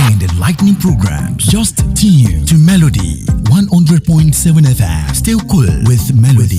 and enlightening programs. Just tune to Melody 100.7 FM. Still cool with Melody.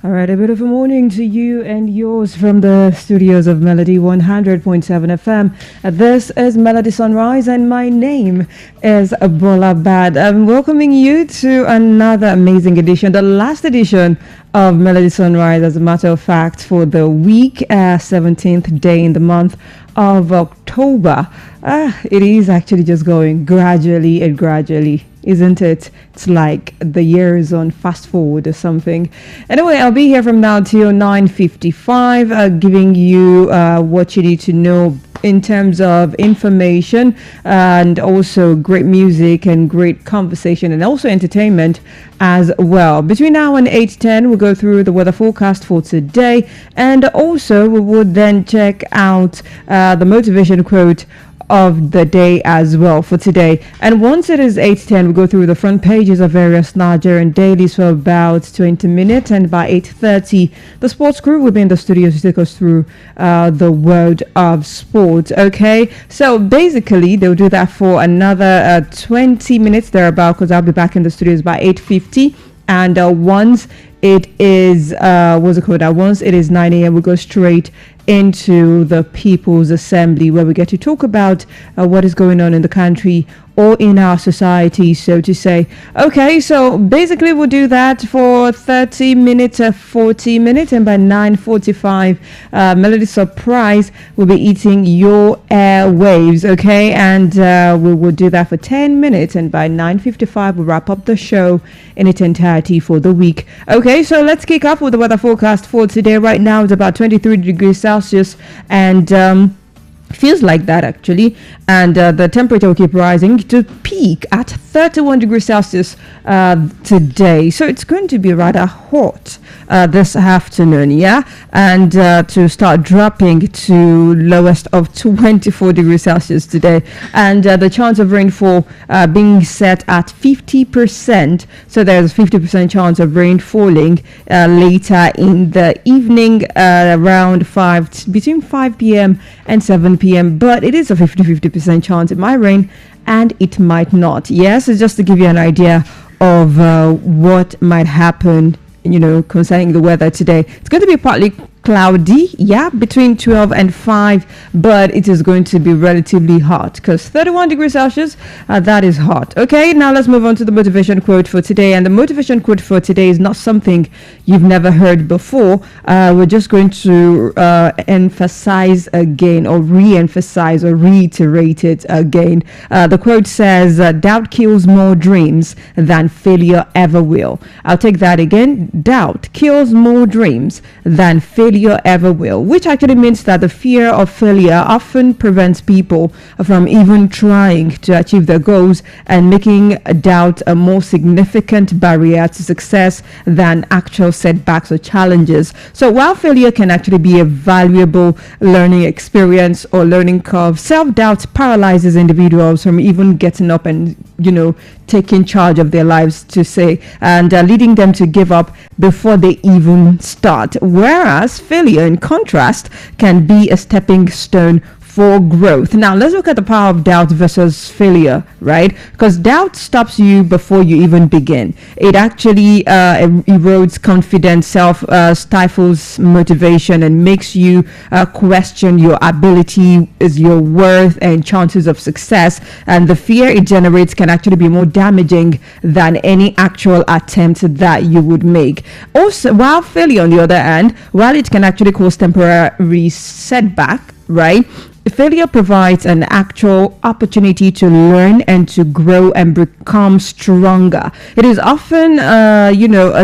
All right, a beautiful morning to you and yours from the studios of Melody 100.7 FM. This is Melody Sunrise, and my name is Bolabad. I'm welcoming you to another amazing edition, the last edition of Melody Sunrise, as a matter of fact, for the week, 17th day in the month of October. It is actually just going gradually and gradually, isn't it? It's like the year is on fast forward or something. Anyway, I'll be here from now till 9:55, giving you what you need to know in terms of information, and also great music and great conversation, and also entertainment as well. Between now and 8:10, we'll go through the weather forecast for today, and also we would then check out the motivation quote of the day as well for today. And once it is 8:10, we go through the front pages of various Nigerian dailies for about 20 minutes, and by 8:30 the sports crew will be in the studio to take us through the world of sports. Okay, so basically they'll do that for another 20 minutes thereabout, because I'll be back in the studios by 8:50. And once it is once it is 9 a.m, we go straight into the People's Assembly, where we get to talk about what is going on in the country or in our society, so to say. Okay, so basically we'll do that for 30 minutes or 40 minutes, and by 9:45 Melody Surprise will be eating your airwaves. Okay, and we will do that for 10 minutes, and by 9:55 we'll wrap up the show in its entirety for the week. Okay, so let's kick off with the weather forecast for today. Right now it's about 23 degrees Celsius, and feels like that actually, and the temperature will keep rising to peak at 31 degrees Celsius today. So it's going to be rather hot this afternoon, yeah, and to start dropping to lowest of 24 degrees Celsius today, and the chance of rainfall being set at 50%. So there's a 50% chance of rain falling later in the evening, around between 5 p.m. and 7 p.m. But it is a 50% chance it might rain and it might not. Yes, so just to give you an idea of what might happen, concerning the weather today. It's going to be partly cloudy, yeah, between 12 and 5, but it is going to be relatively hot, because 31 degrees Celsius, that is hot. Okay, now let's move on to the motivation quote for today. And the motivation quote for today is not something you've never heard before. We're just going to emphasize again, or re-emphasize, or reiterate it again. The quote says, doubt kills more dreams than failure ever will. I'll take that again. Doubt kills more dreams than failure ever will, which actually means that the fear of failure often prevents people from even trying to achieve their goals, and making doubt a more significant barrier to success than actual setbacks or challenges. So while failure can actually be a valuable learning experience or learning curve, self-doubt paralyzes individuals from even getting up and taking charge of their lives, to say, and leading them to give up before they even start. Whereas failure, in contrast, can be a stepping stone for growth. Now let's look at the power of doubt versus failure, right? Because doubt stops you before you even begin. It actually erodes confidence, stifles motivation, and makes you question your ability, your worth, and chances of success. And the fear it generates can actually be more damaging than any actual attempt that you would make. Also, while failure, on the other hand, while it can actually cause temporary setback, right, failure provides an actual opportunity to learn and to grow and become stronger. It is often, a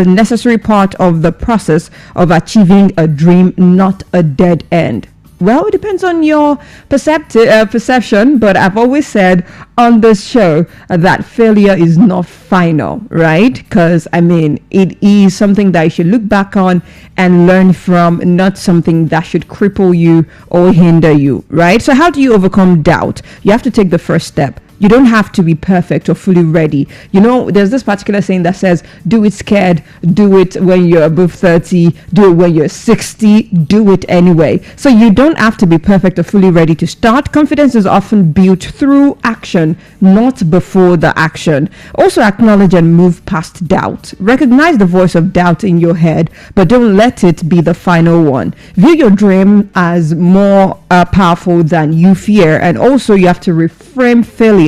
necessary part of the process of achieving a dream, not a dead end. Well, it depends on your perception, but I've always said on this show that failure is not final, right? Because, it is something that you should look back on and learn from, not something that should cripple you or hinder you, right? So how do you overcome doubt? You have to take the first step. You don't have to be perfect or fully ready. There's this particular saying that says, do it scared, do it when you're above 30, do it when you're 60, do it anyway. So you don't have to be perfect or fully ready to start. Confidence is often built through action, not before the action. Also acknowledge and move past doubt. Recognize the voice of doubt in your head, but don't let it be the final one. View your dream as more powerful than you fear. And also you have to reframe failure.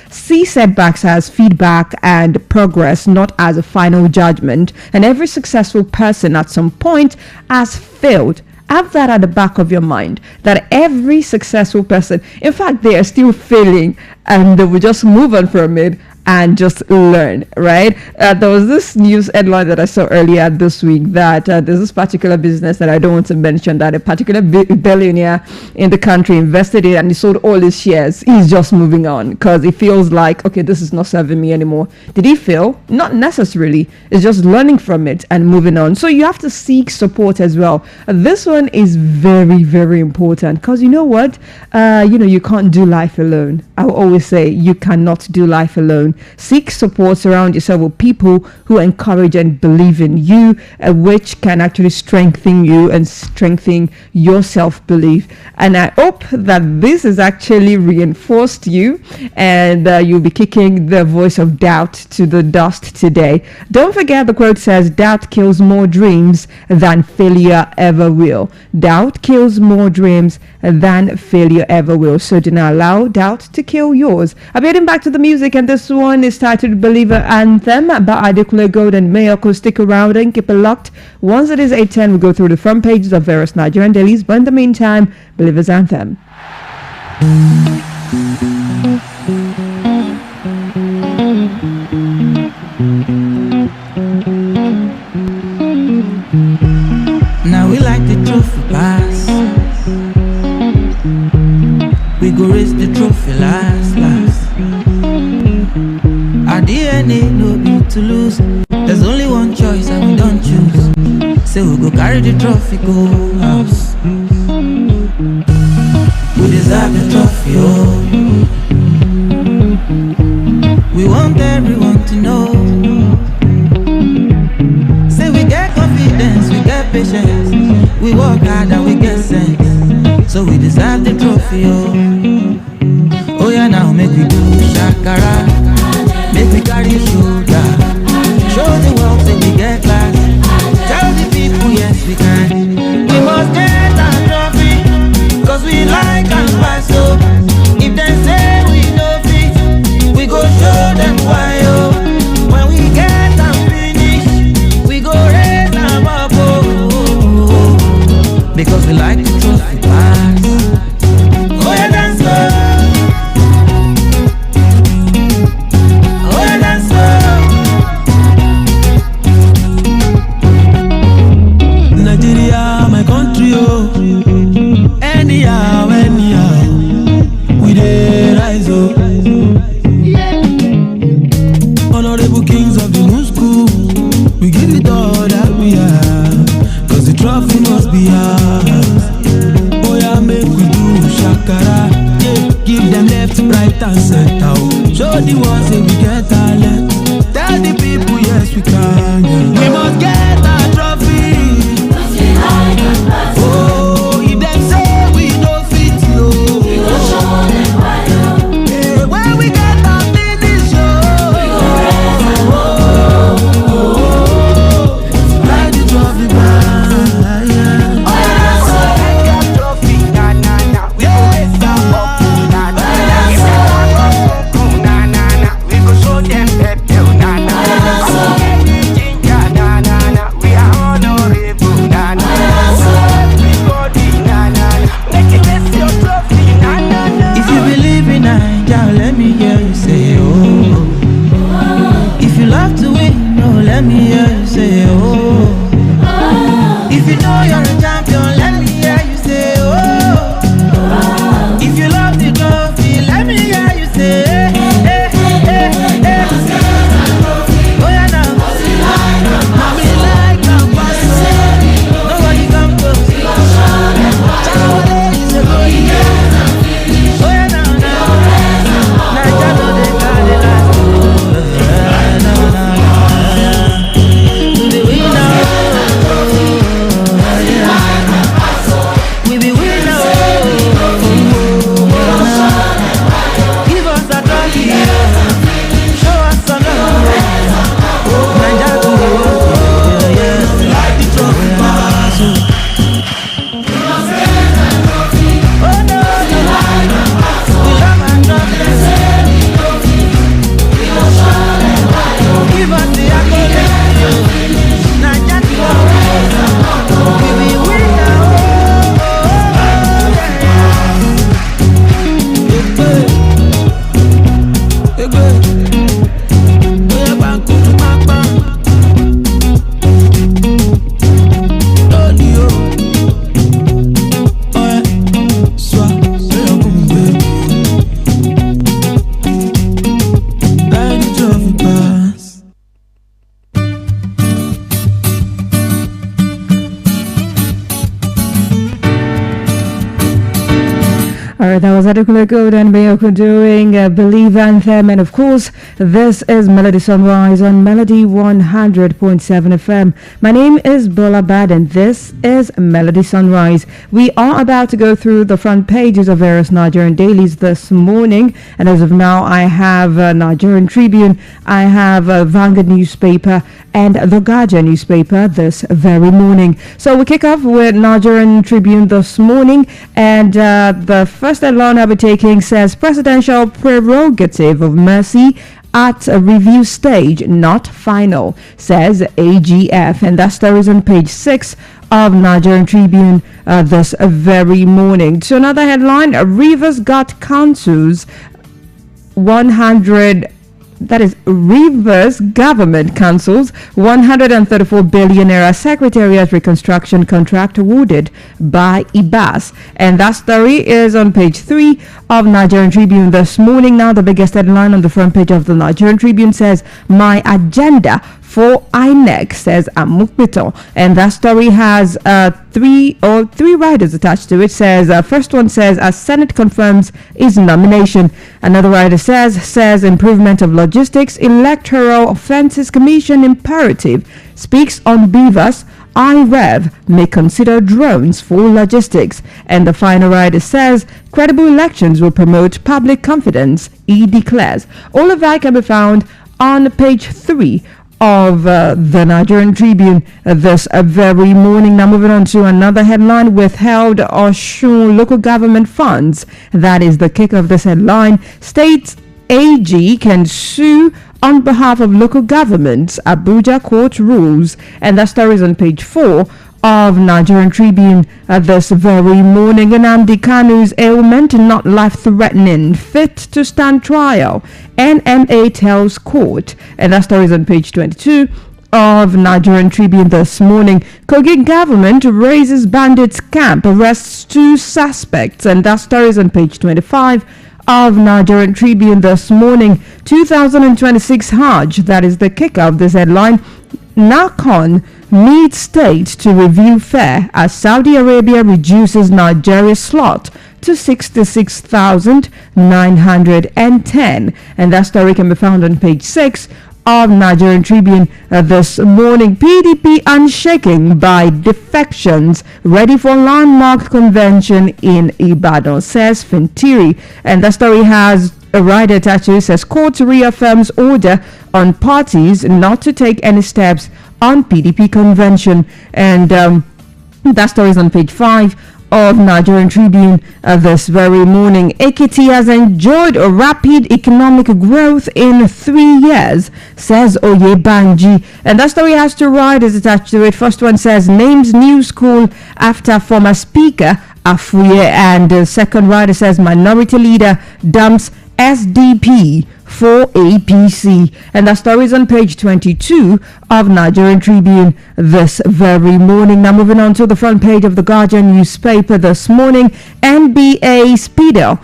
See setbacks as feedback and progress, not as a final judgment. And every successful person at some point has failed. Have that at the back of your mind, that every successful person, in fact, they are still failing and they will just move on from it and just learn, right? There was this news headline that I saw earlier this week that there's this particular business that I don't want to mention, that a particular billionaire in the country invested in and he sold all his shares. He's just moving on because he feels like, okay, this is not serving me anymore. Did he fail? Not necessarily. It's just learning from it and moving on. So you have to seek support as well. This one is very, very important because you know what? You can't do life alone. I will always say you cannot do life alone. Seek support, surround yourself with people who encourage and believe in you, which can actually strengthen you and strengthen your self-belief. And I hope that this has actually reinforced you and you'll be kicking the voice of doubt to the dust today. Don't forget the quote says, doubt kills more dreams than failure ever will. Doubt kills more dreams than failure ever will. So do not allow doubt to kill yours. I'm heading back to the music, and this one is titled Believer Anthem by Adekunle Gold and Mayoko. Stick around and keep it locked. Once it is 8:10, we go through the front pages of various Nigerian dailies, but in the meantime, Believer's Anthem. Now we like the trophy pass. We go raise the trophy last. Our DNA no be to lose. There's only one choice and we don't choose. Say we go carry the trophy, go house. We deserve the trophy, oh. We want everyone to know. Say we get confidence, we get patience. We work hard and we get sense. So we deserve the trophy, oh. Oh yeah, now make we do shakara. Make we carry shoulder. Show the world that we get class. Tell the people yes we can. We must get our trophy, cause we like and pass so. If they say we no fit, we go show them why, oh. When we get and finish, we go raise them up, oh. Because we like the trophy pass. Oh yeah, Alright, that was Adekunle Gold and Bayoko doing Believe Anthem. And of course, this is Melody Sunrise on Melody 100.7 FM. My name is Bolabad and this is Melody Sunrise. We are about to go through the front pages of various Nigerian dailies this morning. And as of now, I have Nigerian Tribune, I have Vanguard newspaper, and the Guardian newspaper this very morning. So we kick off with Nigerian Tribune this morning, and the first headline I'll be taking says presidential prerogative of mercy at a review stage, not final, says AGF, and that story is on page 6 of Nigerian Tribune this very morning. To another headline, Rivers got councils 100. That is, Rivers Government cancels 134 billion naira Secretariat reconstruction contract awarded by IBAS. And that story is on page 3 of Nigerian Tribune this morning. Now, the biggest headline on the front page of the Nigerian Tribune says, "My agenda for INEC," says Amukbito. And that story has three riders attached to it. Says first one says, as Senate confirms his nomination. Another rider says improvement of logistics, Electoral Offences Commission imperative, speaks on beavers, IREV may consider drones for logistics. And the final rider says credible elections will promote public confidence, he declares. All of that can be found on page 3 of the Nigerian Tribune this very morning. Now moving on to another headline, withheld Osun local government funds. That is the kick of this headline. States AG can sue on behalf of local governments, Abuja court rules. And that story is on page 4 of Nigerian Tribune this very morning. Nnamdi Kanu's ailment not life-threatening, fit to stand trial, NMA tells court. And that story is on page 22 of Nigerian Tribune this morning. Kogi government raises bandits camp, arrests 2 suspects. And that story is on page 25 of Nigerian Tribune this morning. 2026 Hajj, that is the kicker of this headline. NACON needs state to review fare as Saudi Arabia reduces Nigeria's slot to 66,910. And that story can be found on page 6 of Nigerian Tribune this morning. PDP unshaken by defections, ready for landmark convention in Ibadan, says Fintiri. And that story has a rider attached to it. Says court reaffirms order on parties not to take any steps on PDP convention. And that story is on page 5 of Nigerian Tribune this very morning. Ekiti has enjoyed a rapid economic growth in 3 years, says Oyebanji. And that story has 2 riders attached to it. First one says names new school after former speaker Afuye, and the second rider says minority leader dumps SDP for APC. And that story is on page 22 of Nigerian Tribune this very morning. Now moving on to the front page of the Guardian newspaper this morning. NBA Speedo,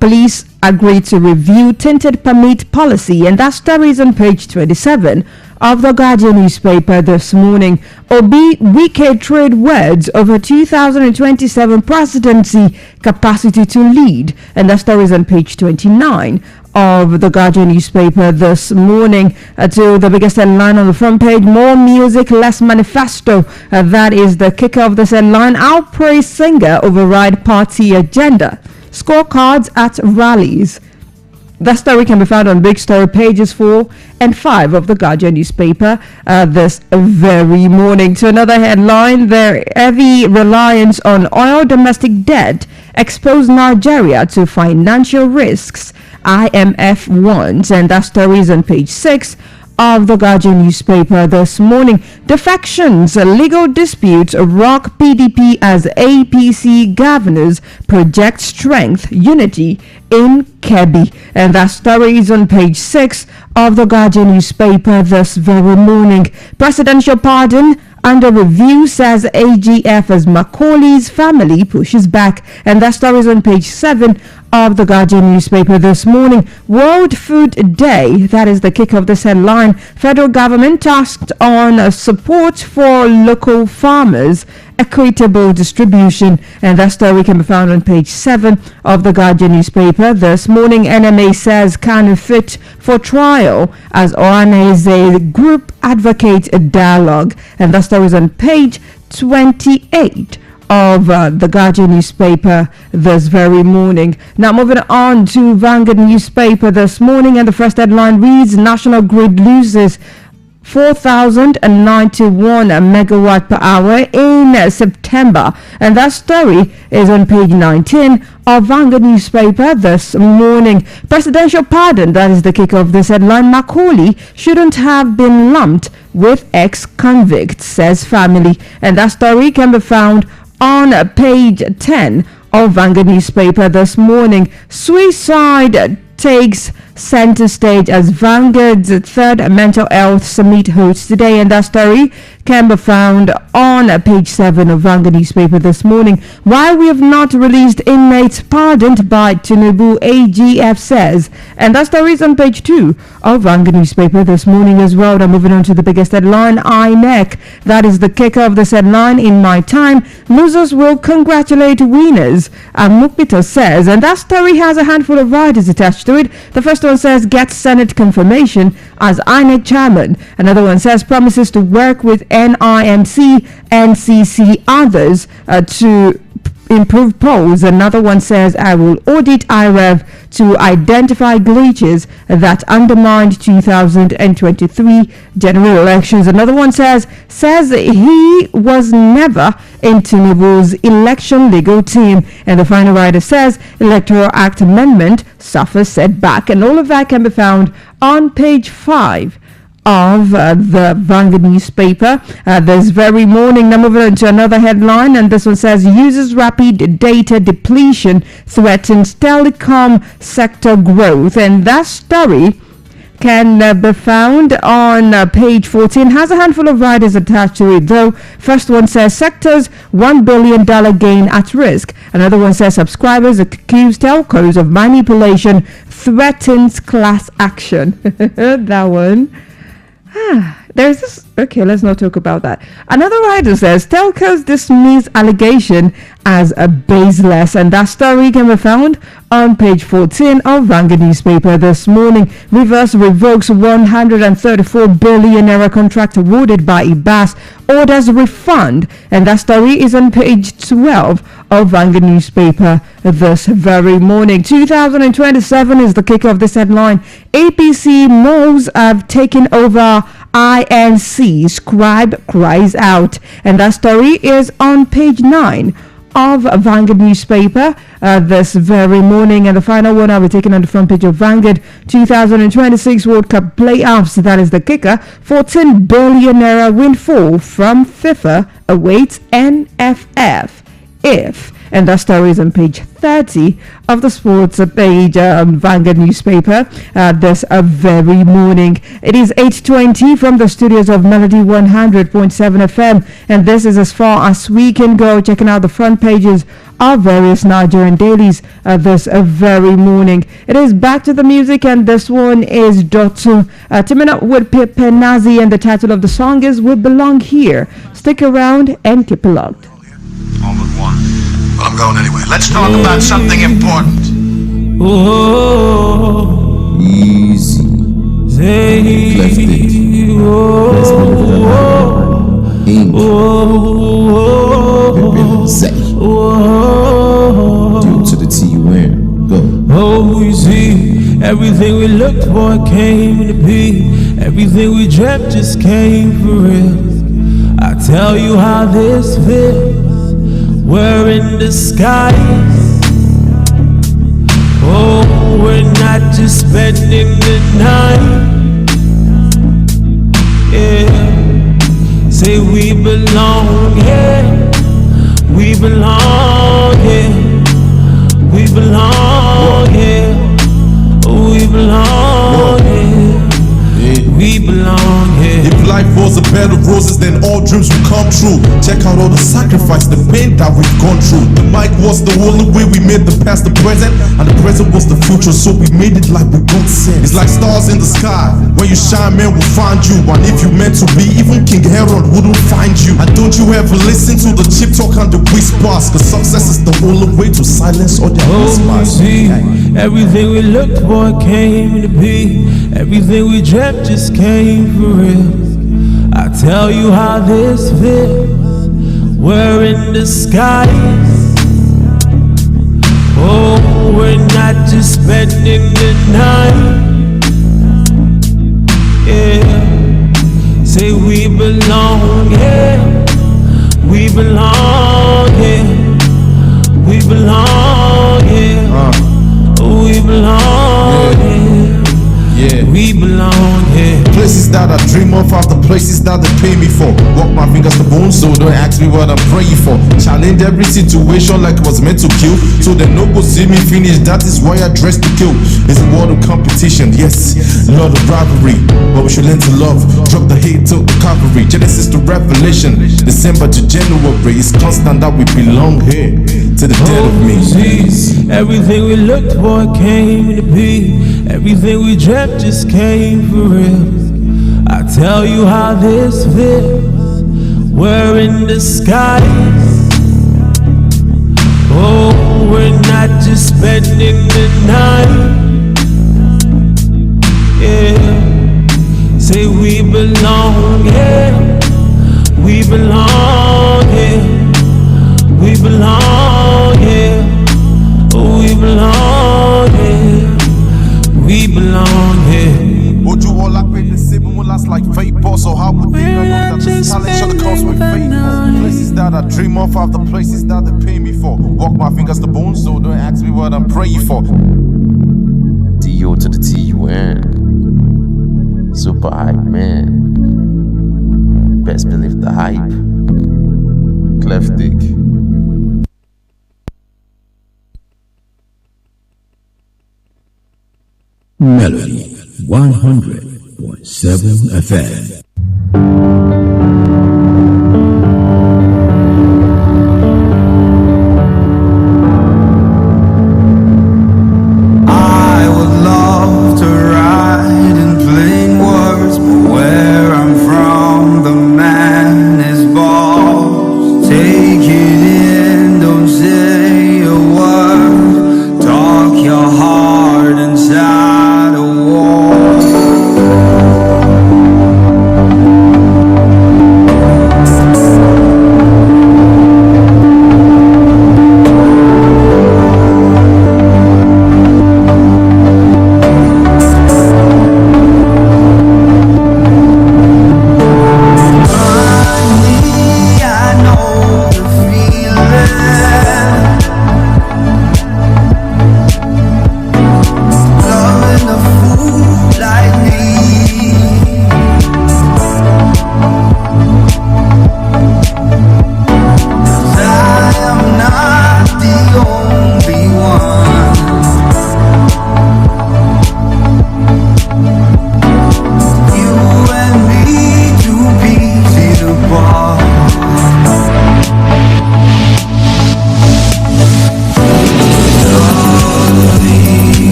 police agreed to review tinted permit policy. And that story is on page 27 of the Guardian newspaper this morning. Obi Wike trade words over 2027 presidency capacity to lead. And that story is on page 29 of the Guardian newspaper this morning. To the biggest headline on the front page, more music, less manifesto. That is the kicker of this headline. Outpraise singer override party agenda. Scorecards at rallies. That story can be found on big story pages 4 and 5 of the Guardian newspaper this very morning. To another headline, their heavy reliance on oil domestic debt exposed Nigeria to financial risks, IMF warns. And that story is on page 6 of the Guardian newspaper this morning. Defections, legal disputes rock PDP as APC governors project strength, unity in Kebbi. And that story is on page 6 of the Guardian newspaper this very morning. Presidential pardon under review, says AGF, as Macaulay's family pushes back. And that story is on page 7 of the Guardian newspaper this morning. World Food Day, that is the kick of this headline. Federal government tasked on support for local farmers, equitable distribution, and that story can be found on page 7 of the Guardian newspaper this morning. NMA says Kanu fit for trial as Ohaneze group advocates a dialogue, and that story is on page 28 of the Guardian newspaper this very morning. Now moving on to Vanguard newspaper this morning, and the first headline reads: National Grid loses 4,091 megawatt per hour in September, and that story is on page 19 of Vanguard newspaper this morning. Presidential pardon, that is the kick of this headline. Macaulay shouldn't have been lumped with ex-convicts, says family, and that story can be found on page 10 of Vanguard newspaper this morning. Suicide takes center stage as Vanguard's third mental health summit hosts today, and that story can be found on page 7 of Vanguard newspaper this morning. Why we have not released inmates pardoned by Tinubu, AGF says, and that story is on page 2 of Vanguard newspaper this morning as well. Now moving on to the biggest headline, INEC, that is the kicker of this headline. In my time, losers will congratulate winners, Mukbito says, and that story has a handful of riders attached to it. The first one says gets Senate confirmation as INEC chairman. Another one says promises to work with NIMC, NCC, others to improve polls. Another one says I will audit IREV to identify glitches that undermined 2023 general elections. Another one says he was never in Tinubu's election legal team. And the final writer says Electoral Act amendment suffers setback. And all of that can be found on page 5 of the Vanguard newspaper this very morning. Now moving on to another headline, and this one says users rapid data depletion threatens telecom sector growth, and that story can be found on page 14. Has a handful of riders attached to it though. First one says sector's $1 billion gain at risk. Another one says subscribers accuse telcos of manipulation, threatens class action. That one. There's this. Okay, let's not talk about that. Another writer says telcos dismiss allegation as a baseless, and that story can be found on page 14 of Vanguard newspaper this morning. Reverse revokes 134 billion naira contract awarded by IBAS, orders refund, and that story is on page 12 of Vanguard newspaper this very morning. 2027 is the kick of this headline. APC moles have taken over INC, scribe cries out, and that story is on page 9 of Vanguard newspaper this very morning. And the final one I'll be taking on the front page of Vanguard: 2026 World Cup playoffs, that is the kicker. 14 billion naira windfall from FIFA awaits NFF if, and that story is on page 30 of the sports page Vanguard newspaper this very morning. It is 8:20 from the studios of Melody 100.7 FM, and this is as far as we can go, checking out the front pages of various Nigerian dailies this very morning. It is back to the music, and this one is Dotun teaming up with Penazi, and the title of the song is We Belong Here. Stick around and keep it locked. All but one. Well, I'm going anyway. Let's talk about something important. Oh, Easy. say, Left it. Let's move to the line. Ink. Zay. Due to the T-U-N. Go. Oh, you see, everything we looked for came to be. Everything we dreamt just came for real. I tell you how this feels. We're in disguise. Oh, we're not just spending the night. Yeah. Say we belong here. We belong here. We belong here. We belong here. We belong here. life was a bed of roses, then all dreams will come true. Check out all the sacrifice, the pain that we've gone through. The mic was the only way we made the past the present, and the present was the future, so we made it like we don't sin. It's like stars in the sky, when you shine, man will find you. And if you meant to be, even King Herod wouldn't find you. And don't you ever listen to the cheap talk and the whispers, cause success is the only way to silence all their whispers. See, everything we looked for came to be. Everything we dreamt just came for real. I tell you how this feels. We're in the skies. Oh, we're not just spending the night. Yeah, say we belong, yeah. We belong, yeah. We belong, yeah. We belong, yeah. We belong, yeah. Places that I dream of are the places that they pay me for. Walk my fingers to bone, so don't ask me what I'm praying for. Challenge every situation like it was meant to kill, so they no go see me finish. That is why I dress to kill. It's a world of competition, yes, a lot of rivalry, but we should learn to love. Drop the hate till the cavalry. Genesis to Revelation, December to January. It's constant that we belong here to the dead of me. See, everything we looked for came to be. Everything we dreamt just came for real. I tell you how this feels. We're in the skies. Oh, we're not just spending the night. Yeah, say we belong, yeah. We belong, yeah. We belong, yeah. We belong, yeah. We belong, yeah. Would you all like the same last like vapor? So how would they know that the talent should comes with faith? Places that I dream of are the places that they pay me for. Walk my fingers to bone, so don't ask me what I'm praying for. D.O. to the T-U-N. Super hype, man. Best believe the hype. Clef Dick. Melody 100.7 FM. I would love to write in plain words, but where I'm from, the man is boss. Take it in, don't say a word. Talk your heart inside a wall.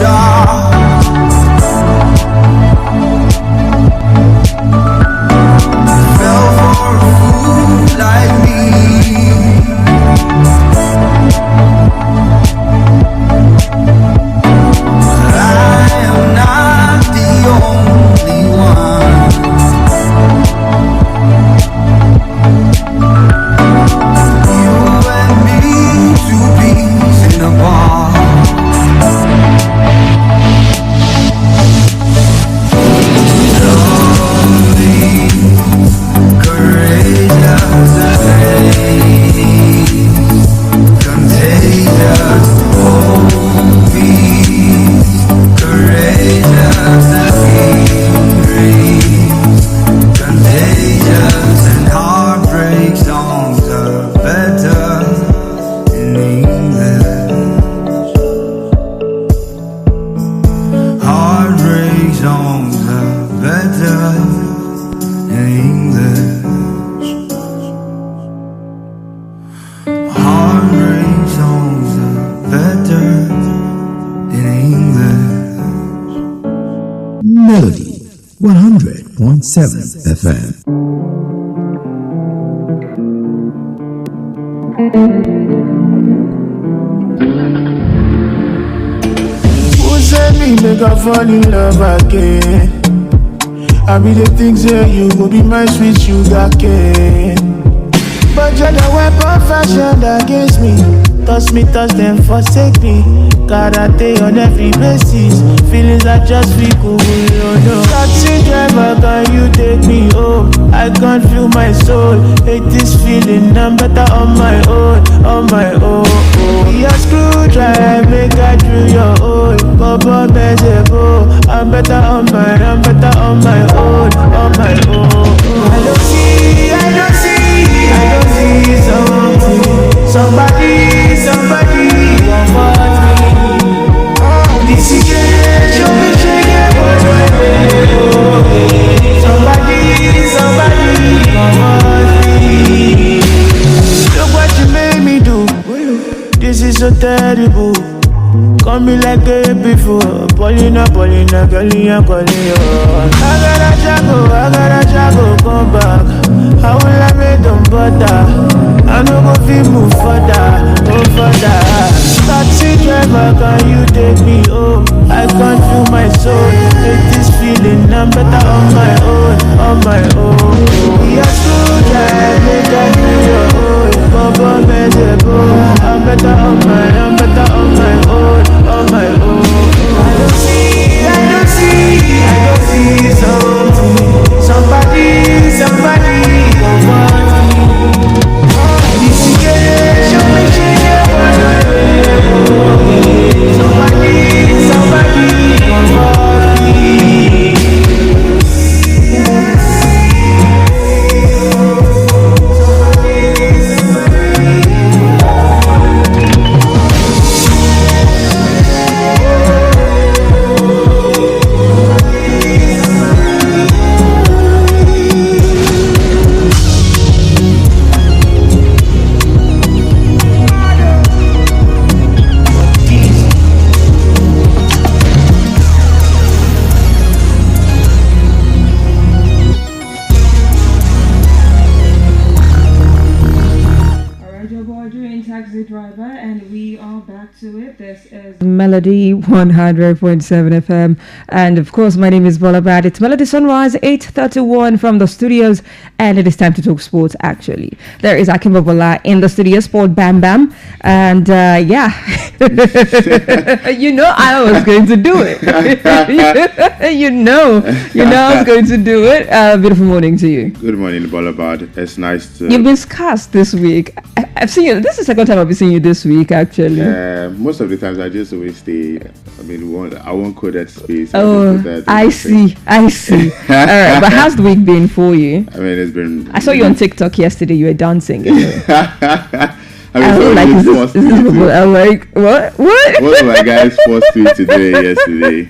Shot Melody 100.7 FM. Who said me make I fall in love again? I be the things that you go be my sweet sugar cane. But you're the weapon fashioned against me. Toss them, forsake me. Karate on every basis. Feelings are just fickle, oh no. Taxi driver, can you take me home? I can't feel my soul. Hate this feeling, I'm better on my own, on my own. Be a screwdriver, make I drill your hole. Bubba Mezebo, I'm better on my own, on my own. I don't see somebody comfort me. This situation will change what's my way. Somebody comfort me. Look what you made me do. This is so terrible. Call me like a before. Paulina, girl, you're calling you. I gotta jago, come back. How will I make them butter? I know go feel move further. Taxi driver, can you take me home? I can't feel my soul. Hate this feeling, I'm better on my own, We are slow drive, make I feel your own. Bubba Mezebo, I'm better on my own, I don't see somebody comfort me. This situation may change one way. Somebody comfort me. Melody 100.7 FM, and of course my name is Bolabad. It's Melody Sunrise 8:31 from the studios, and it is time to talk sports. Actually, there is Akim Babola in the studio, Sport Bam Bam, and you know I was going to do it. you know I was going to do it. Beautiful morning to you. Good morning, Bolabad. It's nice to. You've been scarce this week. I've seen you. This is the second time I've been seeing you this week. Actually, most of the times I just always stay. I won't code that space. Oh, I see. All right, but how's the week been for you? It's been. I saw you on TikTok yesterday. You were dancing. I'm like, what? One of my guys forced me to do it yesterday.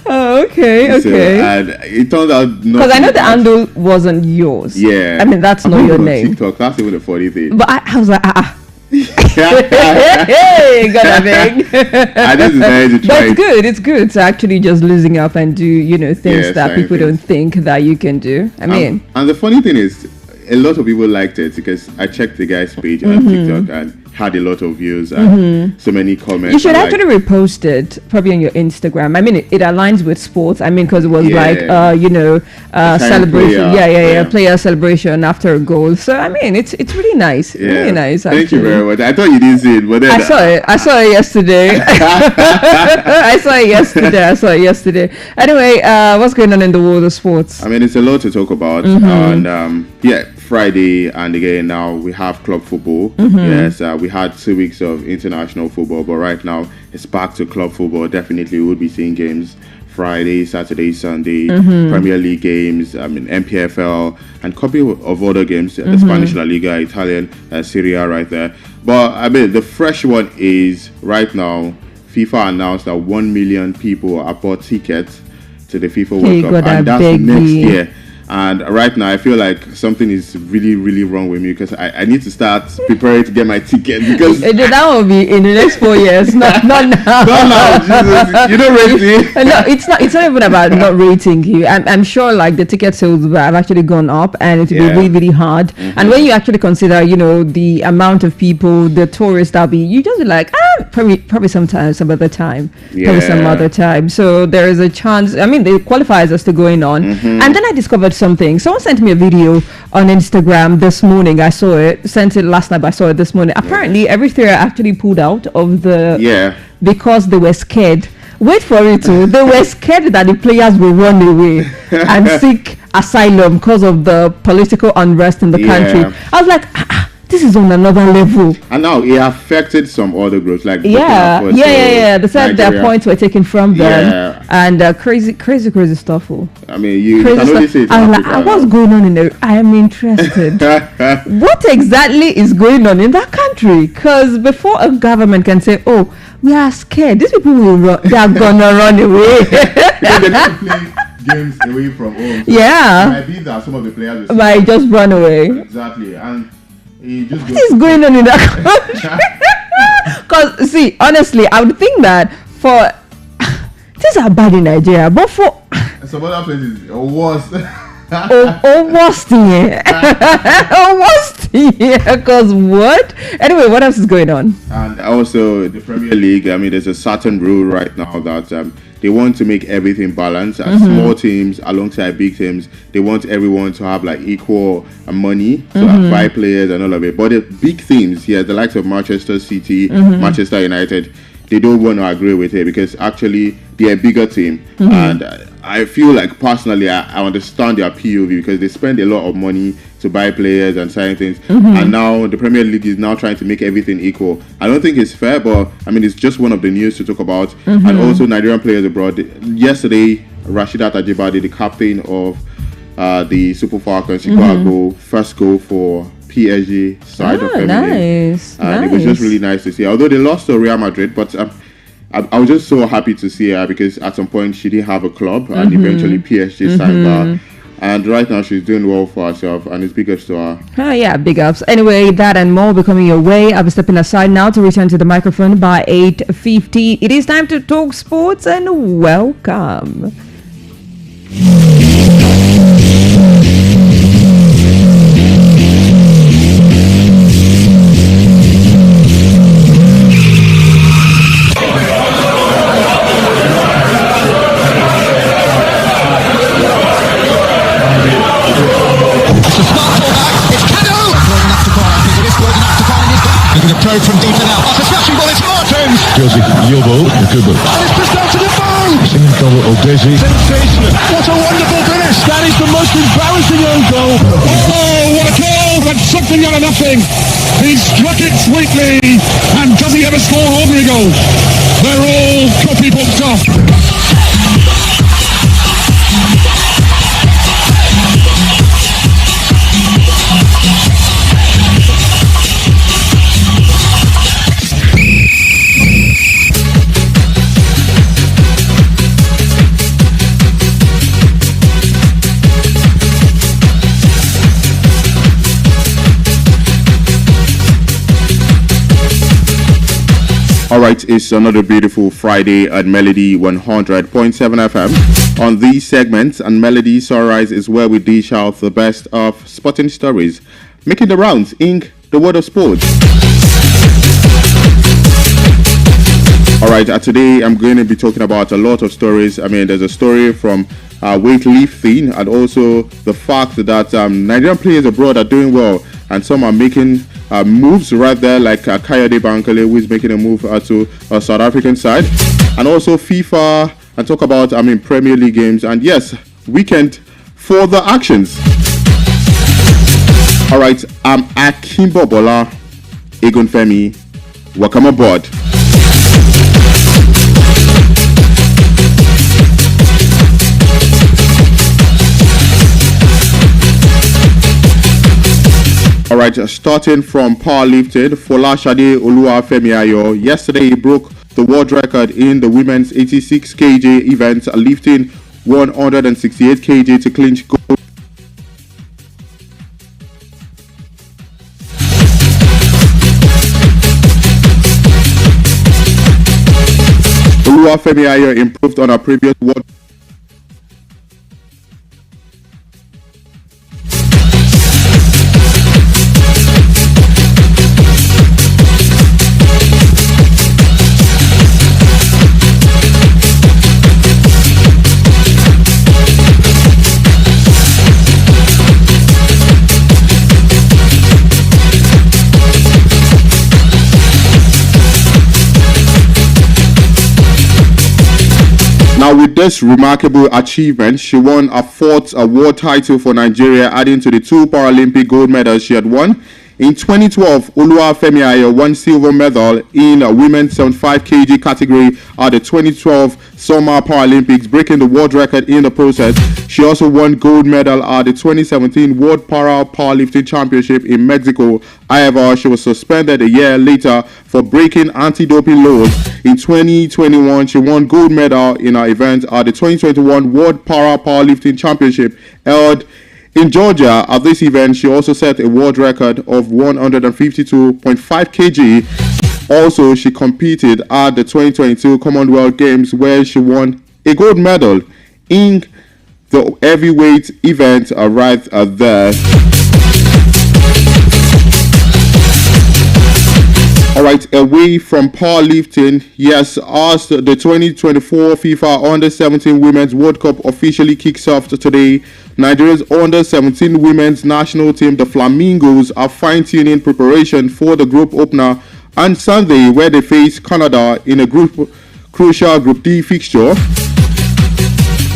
Oh, okay. So, and it turned out not. Because I know the handle wasn't yours. Yeah. That's not your name. TikTok. That's even the funny thing. But I was like, hey, gotta beg. I just decided to try. But it's good to actually just losing up and do things that people don't think that you can do. And the funny thing is, a lot of people liked it because I checked the guy's page on TikTok and had a lot of views and so many comments. You should actually repost it probably on your Instagram. It aligns with sports. Because it was celebration. Player celebration after a goal. So it's really nice. Yeah. Really nice. Actually. Thank you very much. I thought you didn't see it, but then I saw it yesterday. I saw it yesterday. Anyway, what's going on in the world of sports? It's a lot to talk about. And Friday, and again now we have club football. Yes, we had 2 weeks of international football, but right now it's back to club football. Definitely we'll be seeing games Friday, Saturday, Sunday, Premier League games, MPFL, and a couple of other games, the Spanish La Liga, Italian, Serie A right there. But the fresh one is right now, FIFA announced that 1 million people have bought tickets to the FIFA World Cup, and that's next year. And right now, I feel like something is really, really wrong with me because I need to start preparing to get my ticket because that will be in the next 4 years, not now. Not now, Jesus. You don't rate me. No, it's not even about not rating you. I'm sure like the ticket sales have actually gone up, and it will be really, really hard. And when you actually consider, the amount of people, the tourists that'll be, you just be like, probably sometimes some other time, probably some other time. So there is a chance. I mean, the qualifiers are still going on, and then I discovered something. Someone sent me a video on Instagram this morning. I saw it. Sent it last night, but I saw it this morning. Apparently, every theater actually pulled out of the because they were scared. Wait for it too. They were scared that the players will run away and seek asylum because of the political unrest in the country. I was like, this is on another level. And now it affected some other groups, like They said their points were taken from them, and crazy stuff. I mean, you can only say it. What's going on in there? I am interested. What exactly is going on in that country? Because before a government can say, "Oh, we are scared," these people will run. They are gonna run away. Games away from home. So it might be that some of the players might just run away. Exactly, and what is going on in that country? Because see, honestly, I would think that for things are bad in Nigeria, but for some other places, worse. Worst here. Because what? Anyway, what else is going on? And also the Premier League. I mean, there's a certain rule right now that they want to make everything balanced. Small teams alongside big teams, they want everyone to have like equal money, so 5 players and all of it. But the big teams, the likes of Manchester City, Manchester United, they don't want to agree with it because actually they're a bigger team. And I feel like personally, I understand their POV because they spend a lot of money to buy players and sign things. And now the Premier League is now trying to make everything equal. I don't think it's fair, but I mean, it's just one of the news to talk about. And also Nigerian players abroad. Yesterday, Rasheedat Ajibade, the captain of the Super Falcons, she got a goal, first goal for PSG side of feminine. Nice. It was just really nice to see. Although they lost to Real Madrid, but I was just so happy to see her because at some point she didn't have a club and eventually PSG signed her. And right now she's doing well for herself and it's big ups to her. Big ups. Anyway, that and more will be coming your way. I'll be stepping aside now to return to the microphone by 8:50. It is time to talk sports and welcome. From deep in out. That's a smashing ball, it's Martins! Josie, your ball, a good ball. And it's just down to the bow! Singing goal or Desi. Sensational. What a wonderful finish! That is the most embarrassing own goal. Oh, what a goal! But something out of nothing. He struck it sweetly. And does he ever score ordinary goals? They're all copybooked off. Alright, it's another beautiful Friday at Melody 100.7 FM. On these segments and Melody Sunrise is where we dish out the best of sporting stories, making the rounds in the world of sports. Alright, today I'm going to be talking about a lot of stories. I mean, there's a story from weightlifting and also the fact that Nigerian players abroad are doing well and some are making moves right there, like Kayode Bankole, who is making a move to South African side, and also FIFA, and talk about Premier League games, and yes, weekend for the actions. All right, I'm Akimbo Bola Egunfemi. Welcome aboard. Alright, starting from powerlifting, Folashade Oluwafemi yesterday he broke the world record in the women's 86 kg event, lifting 168 kg to clinch gold Oluwafemi Ayo improved on her previous world. Now, with this remarkable achievement, she won a fourth award title for Nigeria, adding to the 2 Paralympic gold medals she had won. In 2012, Oluwafemi Ayo won silver medal in a women's 75 kg category at the 2012 Summer Paralympics, breaking the world record in the process. She also won gold medal at the 2017 World Powerlifting Championship in Mexico. However, she was suspended a year later for breaking anti-doping laws. In 2021, she won gold medal in her event at the 2021 World Powerlifting Championship held in Georgia. At this event, she also set a world record of 152.5 kg. Also, she competed at the 2022 Commonwealth Games, where she won a gold medal in the heavyweight event right there. Alright, away from powerlifting, yes, as the 2024 FIFA Under-17 Women's World Cup officially kicks off today, Nigeria's Under-17 Women's National Team, the Flamingos, are fine-tuning preparation for the group opener on Sunday, where they face Canada in a crucial Group D fixture.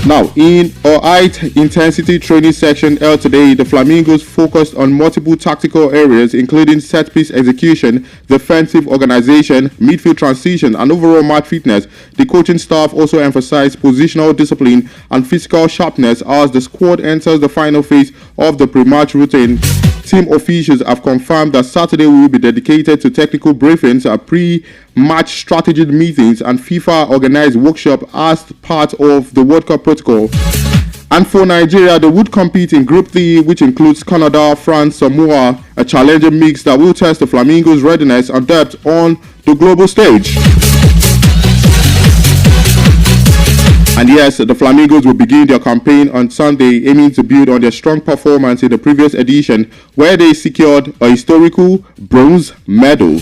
Now, in a high-intensity training section held today, the Flamingos focused on multiple tactical areas, including set-piece execution, defensive organization, midfield transition, and overall match fitness. The coaching staff also emphasized positional discipline and physical sharpness as the squad enters the final phase of the pre-match routine. Team officials have confirmed that Saturday will be dedicated to technical briefings, pre-match strategy meetings, and FIFA-organized workshop as part of the World Cup protocol. And for Nigeria, they would compete in Group D, which includes Canada, France, Samoa, a challenging mix that will test the Flamingos' readiness and depth on the global stage. And yes, the Flamingos will begin their campaign on Sunday, aiming to build on their strong performance in the previous edition, where they secured a historical bronze medal.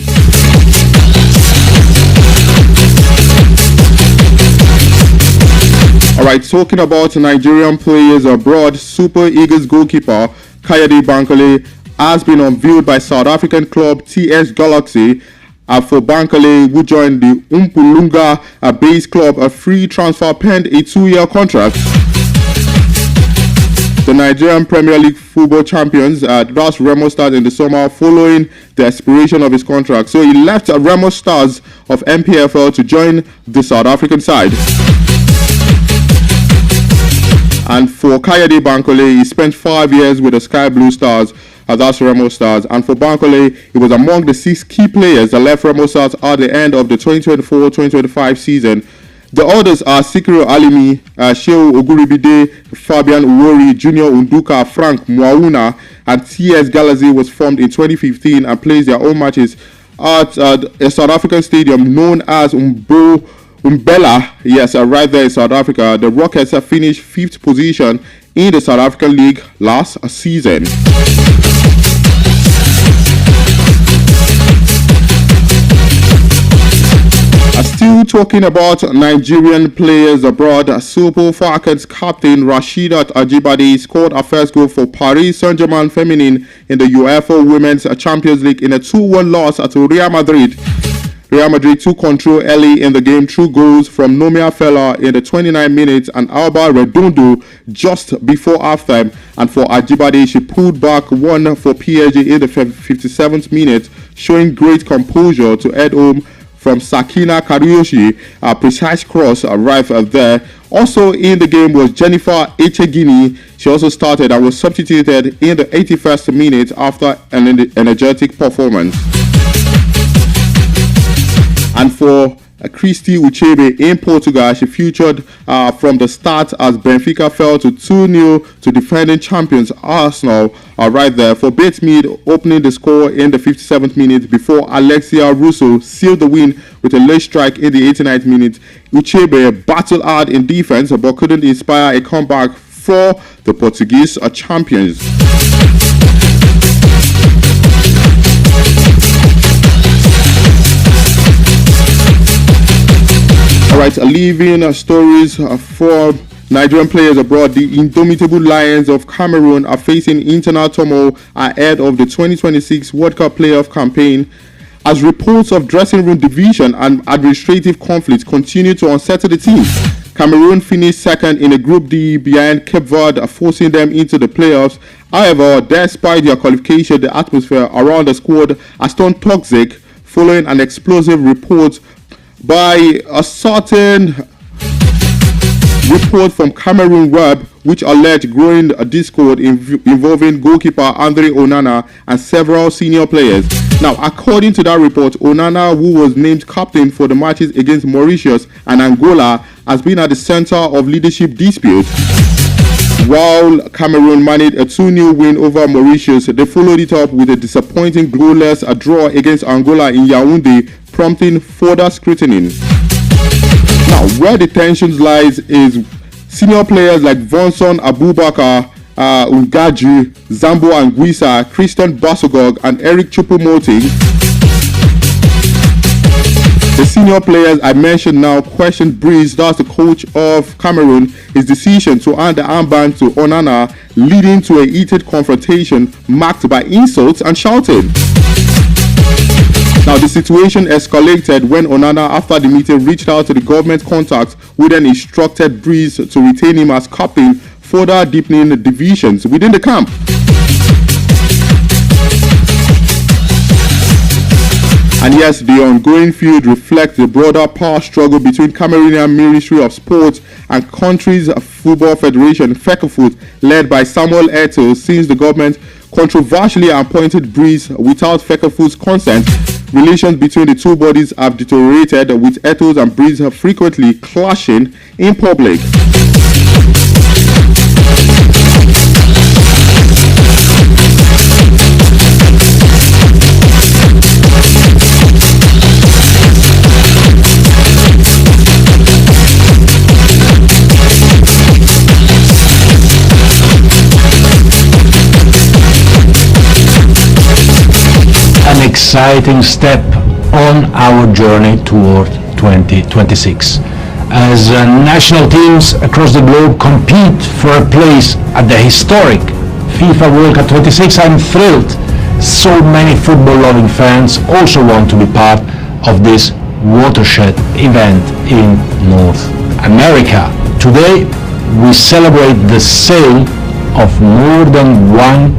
Alright, talking about Nigerian players abroad, Super Eagles goalkeeper Kayode Bankole has been unveiled by South African club TS Galaxy. For Bankole, who joined the Umpulunga base club, a free transfer penned a 2-year contract. The Nigerian Premier League football champions lost Remo Stars in the summer following the expiration of his contract. So he left Remo Stars of MPFL to join the South African side. And for Kayode Bankole, he spent 5 years with the Sky Blue Stars. That's Remo Stars. And for Bankole, he was among the 6 key players that left Remo Stars at the end of the 2024-2025 season. The others are Sikiru Alimi, Sheu Oguribide, Fabian Uwori, Junior Unduka, Frank Mwauna, and TS Galaxy was formed in 2015 and plays their own matches at a South African stadium known as Umbela. Yes, right there in South Africa. The Rockets have finished 5th position in the South African League last season. Still talking about Nigerian players abroad, Super Falcons captain Rasheedat Ajibade scored a first goal for Paris Saint-Germain Feminine in the UEFA Women's Champions League in a 2-1 loss at Real Madrid. Real Madrid took control early in the game through goals from Nomia Fella in the 29 minutes and Alba Redondo just before halftime. And for Ajibade, she pulled back one for PSG in the 57th minute, showing great composure to head home from Sakina Kariyoshi. A precise cross arrived there. Also in the game was Jennifer Echegini. She also started and was substituted in the 81st minute after an energetic performance. And for Christy Uchebe in Portugal. She featured from the start as Benfica fell to 2-0 to defending champions Arsenal right there. For Batesmead, opening the score in the 57th minute before Alexia Russo sealed the win with a late strike in the 89th minute. Uchebe battled hard in defense but couldn't inspire a comeback for the Portuguese champions. Alright, leaving stories for Nigerian players abroad. The indomitable Lions of Cameroon are facing internal turmoil ahead of the 2026 World Cup playoff campaign, as reports of dressing room division and administrative conflicts continue to unsettle the team. Cameroon finished second in a Group D behind Cape Verde, forcing them into the playoffs. However, despite their qualification, the atmosphere around the squad has turned toxic following an explosive report by a certain report from Cameroon Web, which alleged growing discord involving goalkeeper Andre Onana and several senior players. Now, according to that report, Onana, who was named captain for the matches against Mauritius and Angola, has been at the center of leadership disputes. While Cameroon managed a 2-0 win over Mauritius, they followed it up with a disappointing goalless draw against Angola in Yaoundé, prompting further scrutiny. Now, where the tensions lies is senior players like Vonson Abubakar, Ungaju, Zambo Anguissa, Christian Basogog, and Eric Choupo-Moting. The senior players I mentioned now questioned Breeze, that's the coach of Cameroon, his decision to hand the armband to Onana, leading to a heated confrontation marked by insults and shouting. Now, the situation escalated when Onana, after the meeting, reached out to the government contacts, who then instructed Breeze to retain him as captain, further deepening the divisions within the camp. And yes, the ongoing feud reflects the broader power struggle between Cameroonian Ministry of Sports and country's football federation, FECAFOOT, led by Samuel Eto'o, since the government controversially appointed Breeze without FECAFOOT's consent. Relations between the two bodies have deteriorated, with Eto'o and Breeze frequently clashing in public. Exciting step on our journey toward 2026. As national teams across the globe compete for a place at the historic FIFA World Cup 26, I'm thrilled so many football-loving fans also want to be part of this watershed event in North America. Today, we celebrate the sale of more than 1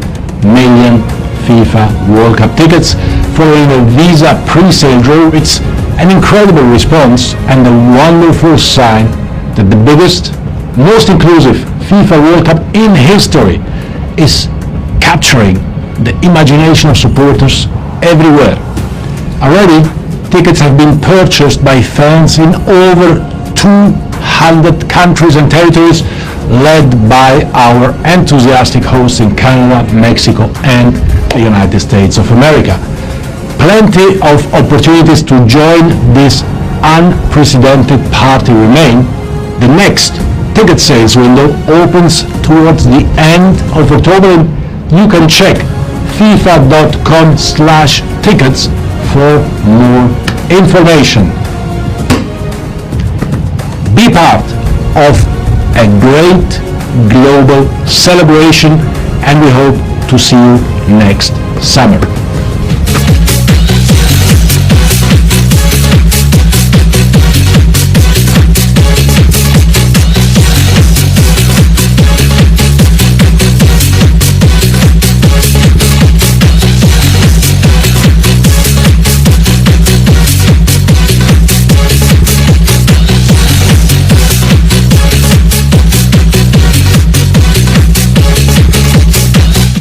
million FIFA World Cup tickets following a Visa pre-sale draw. It's an incredible response and a wonderful sign that the biggest, most inclusive FIFA World Cup in history is capturing the imagination of supporters everywhere. Already, tickets have been purchased by fans in over 200 countries and territories, led by our enthusiastic hosts in Canada, Mexico, and the United States of America. Plenty of opportunities to join this unprecedented party remain. The next ticket sales window opens towards the end of October. You can check fifa.com/tickets for more information. Be part of a great global celebration, and we hope to see you next summer.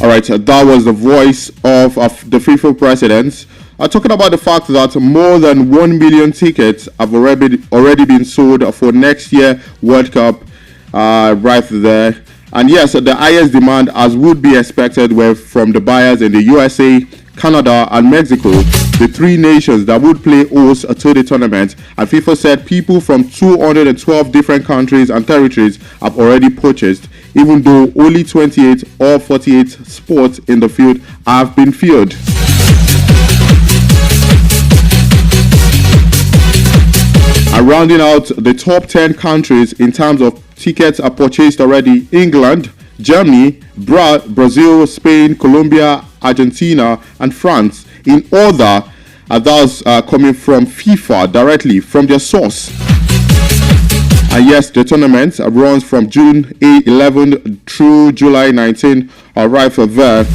Alright, that was the voice of the FIFA president, talking about the fact that more than 1 million tickets have already been sold for next year World Cup, right there. And yes, the highest demand, as would be expected, were from the buyers in the USA, Canada, and Mexico, the three nations that would play host to the tournament. And FIFA said people from 212 different countries and territories have already purchased, even though only 28 or 48 spots in the field have been filled. And rounding out the top 10 countries in terms of tickets are purchased already: England, Germany, Brazil, Spain, Colombia, Argentina, and France. In order, those coming from FIFA directly from their source. And yes, the tournament runs from June 11 through July 19. Right for there.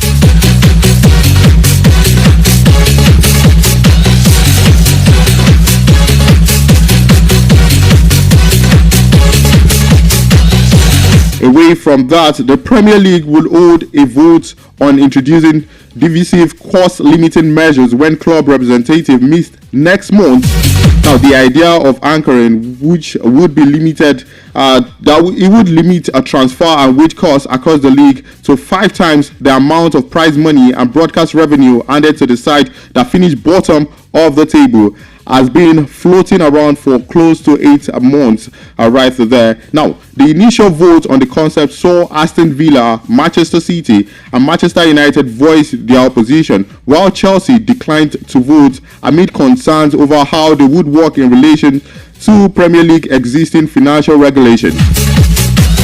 Away from that, the Premier League will hold a vote on introducing divisive cost-limiting measures when club representatives meet next month. Now, the idea of anchoring, which would be limited, it would limit a transfer and wage costs across the league to 5 times the amount of prize money and broadcast revenue handed to the side that finished bottom of the table, has been floating around for close to 8 months, right there. Now, the initial vote on the concept saw Aston Villa, Manchester City, and Manchester United voice their opposition, while Chelsea declined to vote amid concerns over how they would work in relation to Premier League existing financial regulations.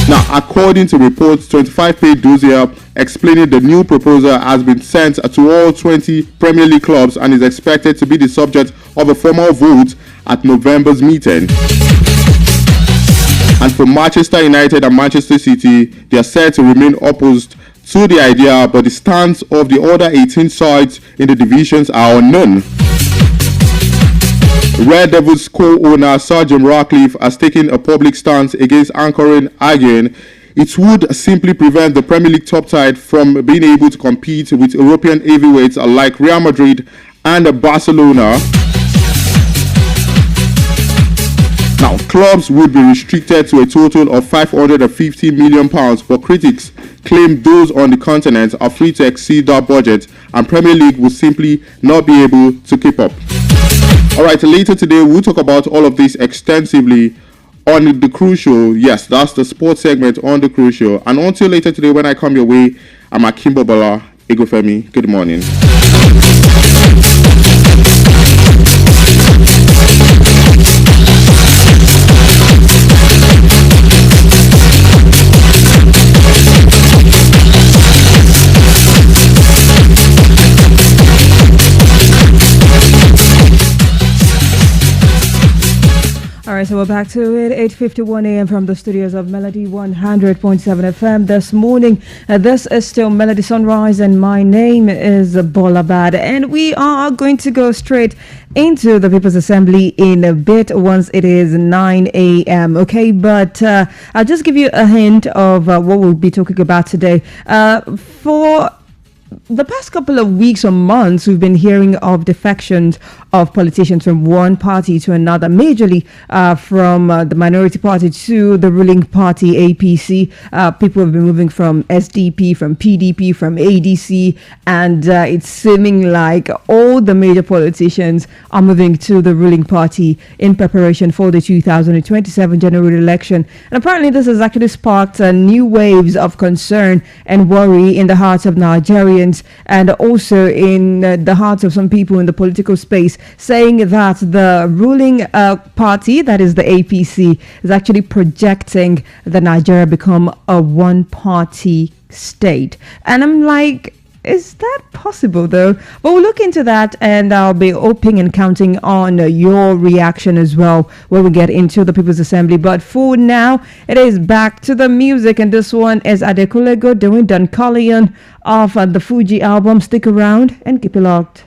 Now, according to reports, 25-page dossier explaining the new proposal has been sent to all 20 Premier League clubs and is expected to be the subject of a formal vote at November's meeting. And for Manchester United and Manchester City, they are said to remain opposed to the idea, but the stance of the other 18 sides in the divisions are unknown. Red Devils co-owner Sir Jim Ratcliffe has taken a public stance against anchoring, arguing it would simply prevent the Premier League top side from being able to compete with European heavyweights like Real Madrid and Barcelona. Now, clubs would be restricted to a total of £550 million, but critics claim those on the continent are free to exceed that budget, and Premier League will simply not be able to keep up. Alright, later today we'll talk about all of this extensively on the Cruise Show. Yes, that's the sports segment on the Cruise Show. And until later today when I come your way, I'm Akimbo Bala Egofemi. Good morning. Alright, so we're back to it, 8:51 a.m. from the studios of Melody 100.7 FM this morning. This is still Melody Sunrise, and my name is Bolabad. And we are going to go straight into the People's Assembly in a bit once it is 9 a.m. Okay, but I'll just give you a hint of what we'll be talking about today. For the past couple of weeks or months, we've been hearing of defections of politicians from one party to another, majorly from the minority party to the ruling party, APC. People have been moving from SDP, from PDP, from ADC, and it's seeming like all the major politicians are moving to the ruling party in preparation for the 2027 general election. And apparently this has actually sparked new waves of concern and worry in the hearts of Nigerians, and also in the hearts of some people in the political space, saying that the ruling party, that is the APC, is actually projecting that Nigeria become a one-party state. And I'm like, is that possible though? But we'll look into that, and I'll be hoping and counting on your reaction as well when we get into the People's Assembly. But for now, it is back to the music, and this one is Adekulego doing Dunkalion off the Fuji album. Stick around and keep it locked.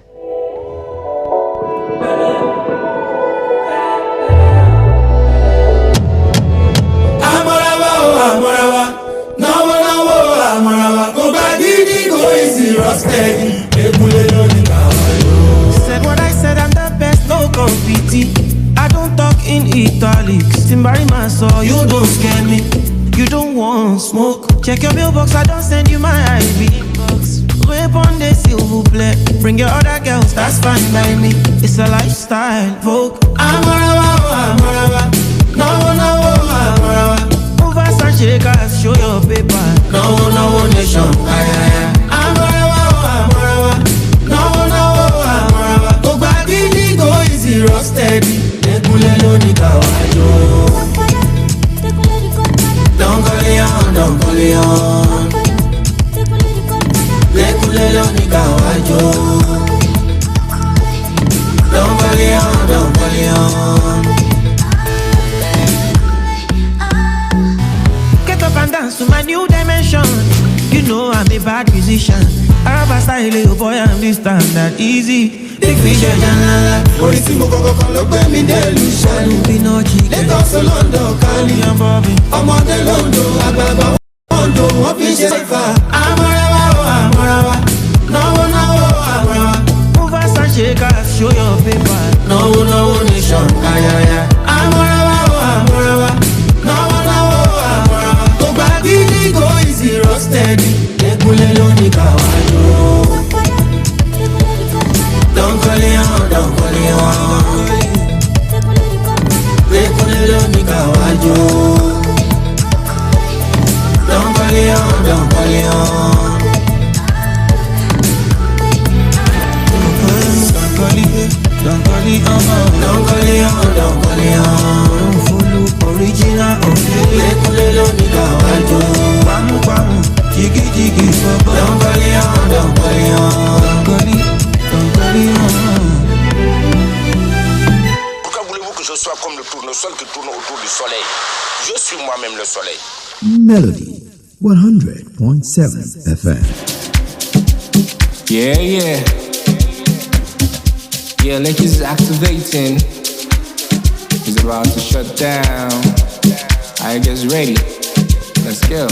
Said Timbari my soul, you don't scare me. You don't want smoke. Check your mailbox, I don't send you my IV box. Rape on the silver plate. Bring your other girls, that's fine by me. It's a lifestyle, Vogue. I'm a no, move us and shake us, show your paper. No, nation. I'm a no, go back in, go easy, roasted. Don't call it on. Don't call it on. Get up and dance to my new dimension. You know I'm a bad musician. Araba style, oh boy, I'm this standard easy. Big fish, Orissimo Coco, look at me, delusion. Let us London, Cali and Bobby. I'm on the London, Ababa, Mondo, what fish is far. I'm a no, move us and shake us, show your paper. No, nation, I'm a no, go back, go easy, roasted. Don't call it on. Don't call it on. Don't follow original Jiggy, don't call it on. Pourquoi voulez-vous que je sois comme le tournesol qui tourne autour du soleil? Je suis moi-même le soleil. Melody 100.7 FM. Yeah, Lakers is activating. He's about to shut down. I guess ready. Let's go.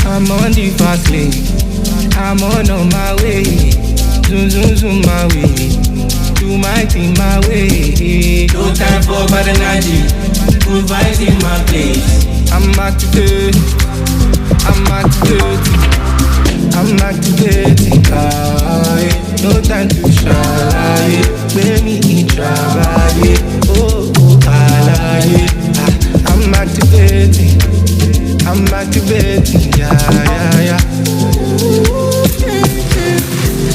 I'm on the fast lane. I'm on my way. Zoom my way. Do my thing my way. No time for bad energy. Good vibes in my place. I'm activating. No time to shy. Baby, eat travail. Oh, I'm activating. Yeah.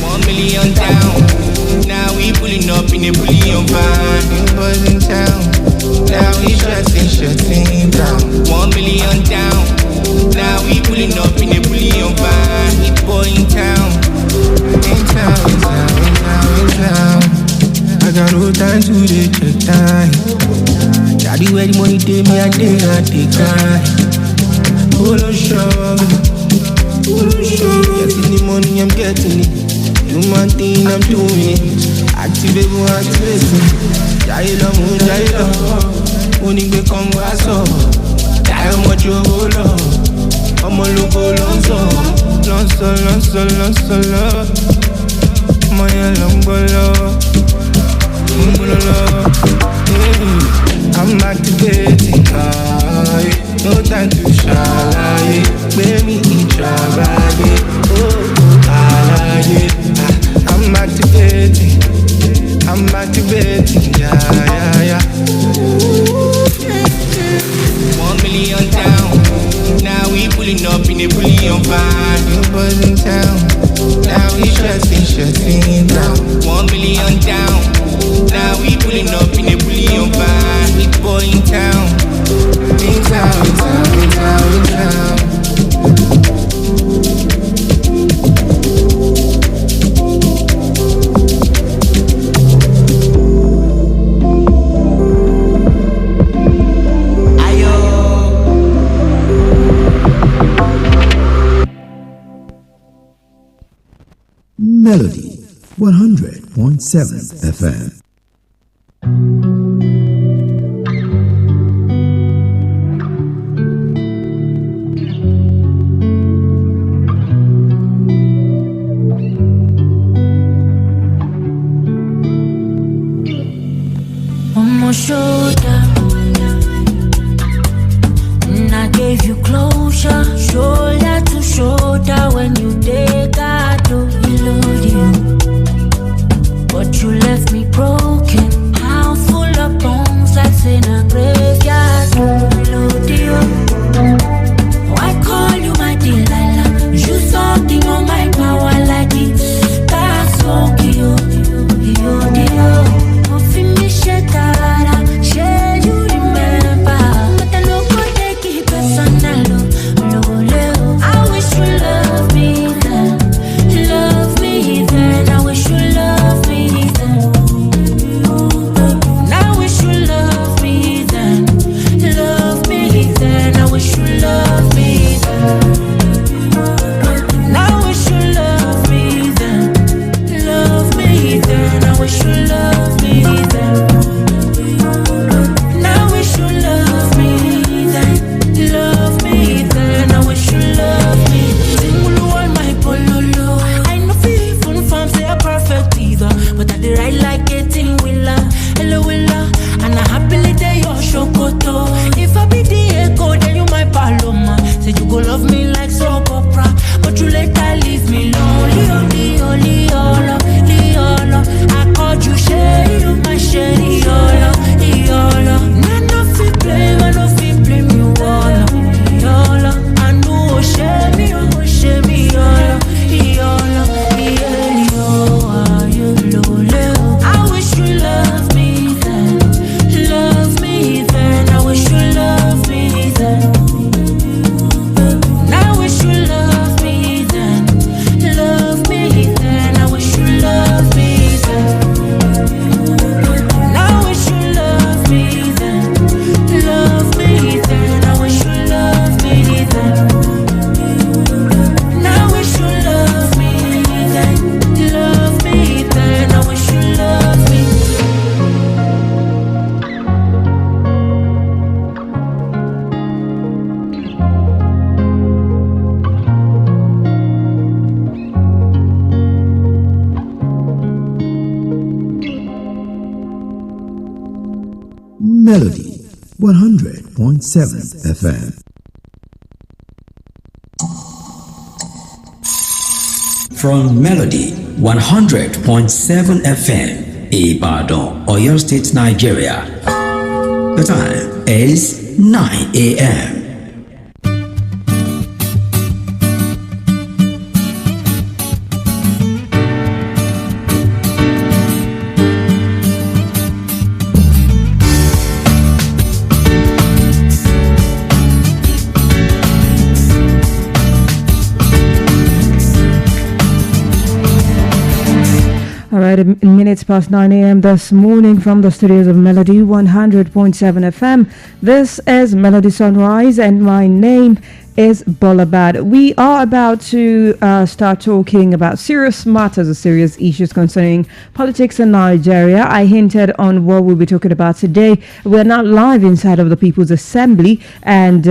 1 million down. Now we pulling up in a bullion van. New boys in town. Now we shutting down. 1 million down. Now we pulling up in a bullion van. Hit boy in town. In town. I got no time to check time. Daddy, where the money take me, I take time. Pull on shove. Getting the money, I'm getting it. Do my thing, I'm doing it. Activate. Jailo. Only be come was up. Jail much you go low. I'm a local lonzo. My long I'm activating. No time to shy. Baby, eat travail. I'm activating. Yeah. 1 million down. Now we pulling up in a bullion van. New boys in town. Now we shutting down. 1 million down. Now we pulling up in a bullion van. With boy in town. In town. Melody 100.7 FM. on my shoulder. And I gave you closure, shoulder to shoulder. When you take I do reload you, but you left me broken, how full of bones like in a graveyard. Reload you, why call you my Delilah? You something on my power like it. That's okay, yo, nothing me shake share you remember. But I know God they keep personal. I wish you love me then. Love me then. I wish you love me then. I wish you love me then. Love me then. I wish you love me then. I wish you love me then. Love me then. I wish you love me then. Now wish you love me then. Love me then. I wish you love me. Single one my pololo. I know feel from say a perfect either, but I did right like getting willa, hello willa, and I happily day your shokoto. If I be the echo, then you my paloma. Say you go love me like soap opera, but you later leave me lonely, only, I called you shady, you my shady, yola. None of it blame, I no fit blame you, yola. I know shame me, yola. I wish you love me then, love me then. I wish you love me then. I wish you love me then, love me then. I wish you love me then. I wish you love me then, love me then. I wish you love me then. I wish you love me then, love me then. I wish you love me. Melody 100.7 FM. From Melody 100.7 FM, Ibadan, Oyo State, Nigeria. The time is 9 a.m. All right, minutes past 9 a.m. this morning from the studios of Melody 100.7 FM. This is Melody Sunrise, and my name is Bolabad. We are about to start talking about serious matters or serious issues concerning politics in Nigeria. I hinted on what we'll be talking about today. We're now live inside of the People's Assembly, and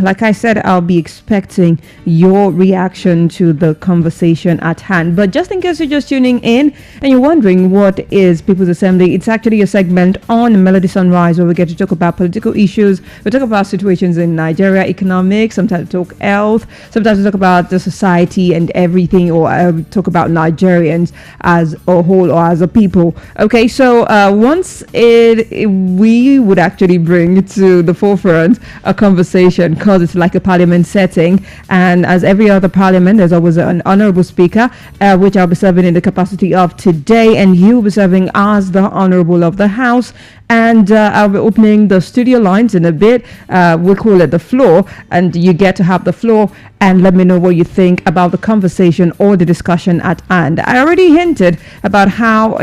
like I said, I'll be expecting your reaction to the conversation at hand. But just in case you're just tuning in and you're wondering what is People's Assembly, it's actually a segment on Melody Sunrise where we get to talk about political issues. We talk about situations in Nigeria, economics, sometimes we talk health, sometimes we talk about the society and everything, or talk about Nigerians as a whole or as a people. Okay, so once we would actually bring to the forefront a conversation, because it's like a parliament setting, and as every other parliament, there's always an honorable speaker, which I'll be serving in the capacity of today, and you'll be serving as the honorable of the house. And I'll be opening the studio lines in a bit. We call it the floor, and you get to have the floor and let me know what you think about the conversation or the discussion at hand. I already hinted about how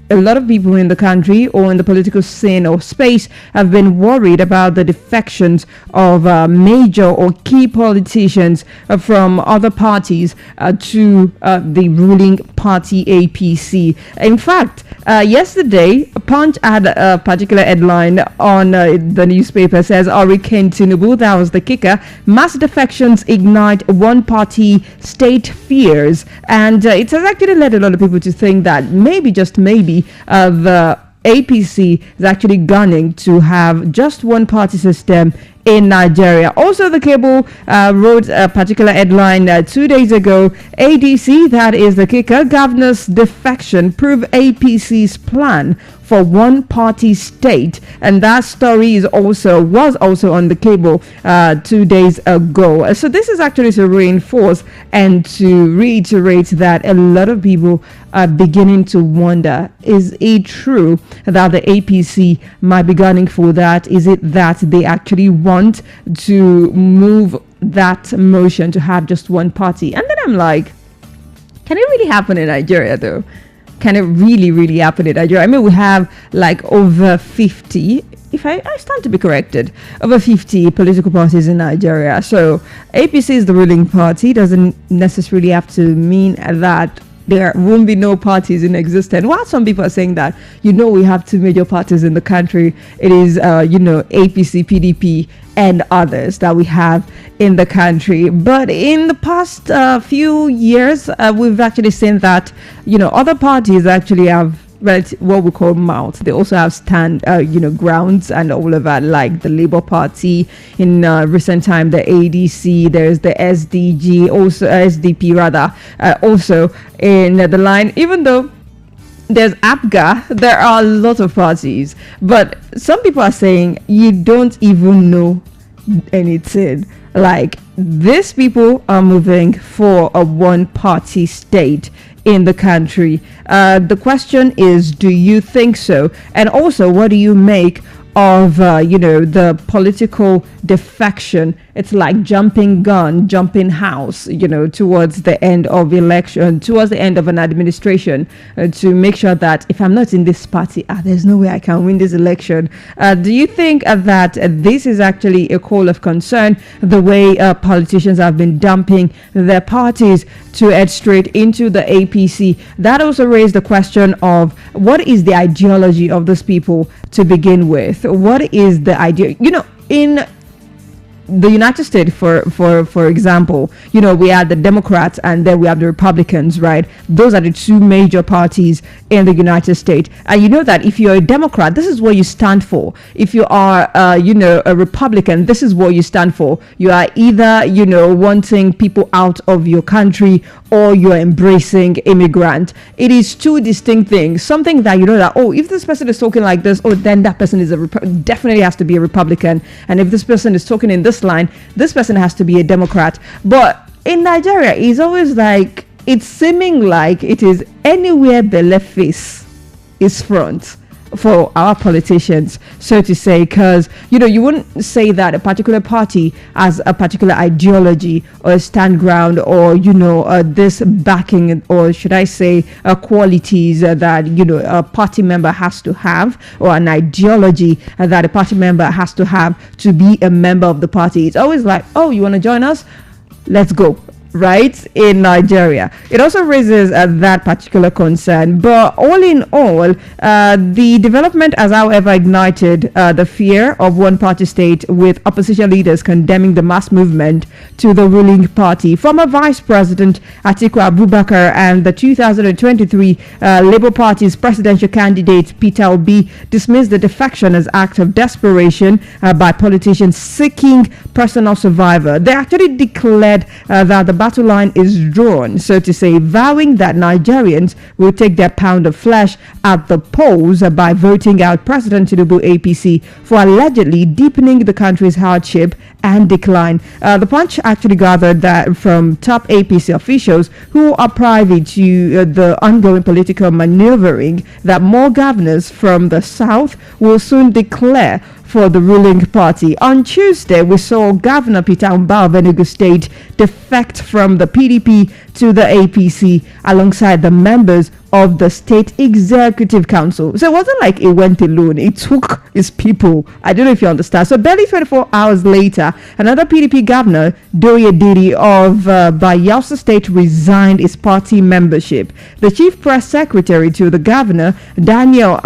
a lot of people in the country or in the political scene or space have been worried about the defections of major or key politicians from other parties to the ruling party APC. In fact, yesterday, Punch had a particular headline on the newspaper, says Hurricane Tinubu, that was the kicker, mass defections ignite one-party state fears. And it has actually led a lot of people to think that maybe, just maybe, the APC is actually gunning to have just one party system in Nigeria. Also, the Cable wrote a particular headline 2 days ago. ADC, that is the kicker, governor's defection prove APC's plan for one party state, and that story was also on the Cable 2 days ago. So this is actually to reinforce and to reiterate that a lot of people are beginning to wonder, is it true that the APC might be gunning for that? Is it that they actually want to move that motion to have just one party? And then I'm like, can it really happen in Nigeria though? Can it really happen in Nigeria? I mean, we have like over 50, if I stand to be corrected, over 50 political parties in Nigeria. So APC is the ruling party. Doesn't necessarily have to mean that there won't be no parties in existence. While some people are saying that, we have two major parties in the country. It is, APC, PDP, and others that we have in the country. But in the past few years, we've actually seen that, other parties actually have what we call mouths. They also have grounds and all of that, like the Labour Party in recent time, the ADC, there's the SDG, also SDP rather, also in the line. Even though there's APGA, there are a lot of parties, but some people are saying you don't even know anything. Like, these people are moving for a one-party state in the country. The question is, do you think so? And also, what do you make of the political defection? It's like jumping house, towards the end of election, towards the end of an administration, to make sure that if I'm not in this party, there's no way I can win this election. Do you think that this is actually a call of concern, the way politicians have been dumping their parties to head straight into the APC? That also raised the question of what is the ideology of those people to begin with? What is the idea? In the United States, for example, we have the Democrats and then we have the Republicans, right? Those are the two major parties in the United States. And you know that if you're a Democrat, this is what you stand for. If you are, a Republican, this is what you stand for. You are either, wanting people out of your country, or you're embracing immigrant. It is two distinct things. Something that that, if this person is talking like this, then that person is definitely has to be a Republican. And if this person is talking in this line, this person has to be a Democrat. But in Nigeria, it's always like, it's seeming like it is anywhere the left face is front for our politicians, so to say, because you wouldn't say that a particular party has a particular ideology or a stand ground, or this backing, or should I say qualities that a party member has to have, or an ideology that a party member has to have to be a member of the party. It's always like, you want to join us, let's go. Right, in Nigeria. It also raises that particular concern. But all in all, the development has, however, ignited the fear of one-party state, with opposition leaders condemning the mass movement to the ruling party. Former Vice President Atiku Abubakar and the 2023 Labour Party's presidential candidate Peter Obi dismissed the defection as act of desperation by politicians seeking personal survival. They actually declared that the battle line is drawn, so to say, vowing that Nigerians will take their pound of flesh at the polls by voting out President Tinubu APC for allegedly deepening the country's hardship and decline. The Punch actually gathered that from top APC officials who are privy to the ongoing political maneuvering that more governors from the south will soon declare for the ruling party. On Tuesday, we saw Governor Peter Mbah of Enugu State defect from the PDP to the APC alongside the members of the State Executive Council. So it wasn't like it went alone. It took its people. I don't know if you understand. So barely 24 hours later, another PDP governor, Doye Diri of Bayelsa State, resigned his party membership. The chief press secretary to the governor, Daniel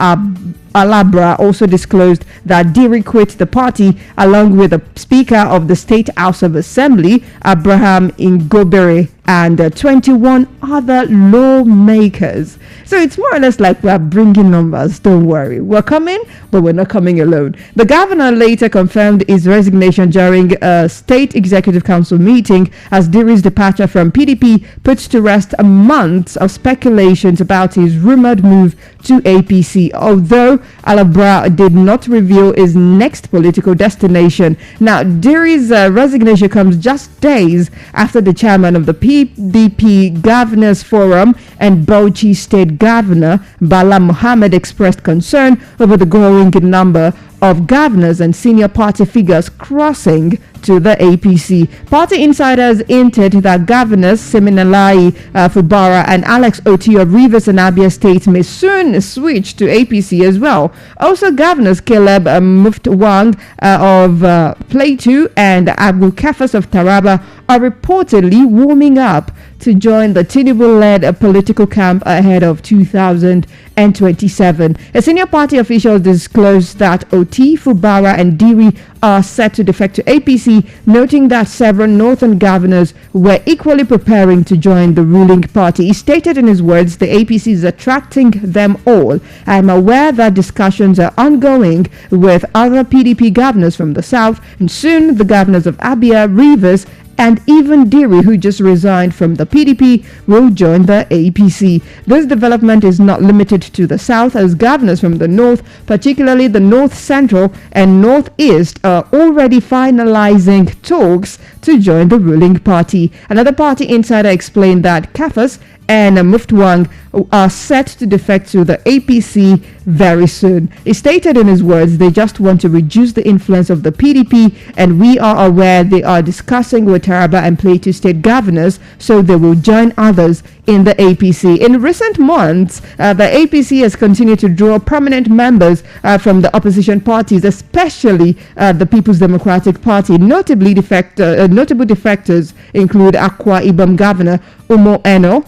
Alabra, also disclosed that Diri quit the party along with the Speaker of the State House of Assembly, Abraham Ingobere and 21 other lawmakers. So it's more or less like we're bringing numbers. Don't worry. We're coming, but we're not coming alone. The governor later confirmed his resignation during a state executive council meeting as Diri's departure from PDP puts to rest months of speculations about his rumored move to APC, although Alabra did not reveal his next political destination. Now, Diri's resignation comes just days after the chairman of the PDP Governors Forum and Bauchi State Governor Bala Mohammed expressed concern over the growing number of governors and senior party figures crossing to the APC. Party insiders hinted that governors Siminalai Fubara and Alex Oti of Rivers and Abia State may soon switch to APC as well. Also, governors Caleb Muftwang of Plateau and Abu Kafas of Taraba are reportedly warming up to join the Tinubu-led political camp ahead of 2027. A senior party official disclosed that Oti, Fubara and Diri are set to defect to APC, noting that several northern governors were equally preparing to join the ruling party. He stated in his words, the APC is attracting them all. I am aware that discussions are ongoing with other PDP governors from the south, and soon the governors of Abia, Rivers, and even Diri, who just resigned from the PDP, will join the APC. This development is not limited to the south, as governors from the north, particularly the north central and northeast, are already finalizing talks to join the ruling party. Another party insider explained that Kafas and Muftwang are set to defect to the APC very soon. He stated in his words, they just want to reduce the influence of the PDP, and we are aware they are discussing with Taraba and Plateau state governors, so they will join others in the APC. In recent months, the APC has continued to draw prominent members from the opposition parties, especially the People's Democratic Party. Notable defectors include Akwa Ibom Governor Umo Eno,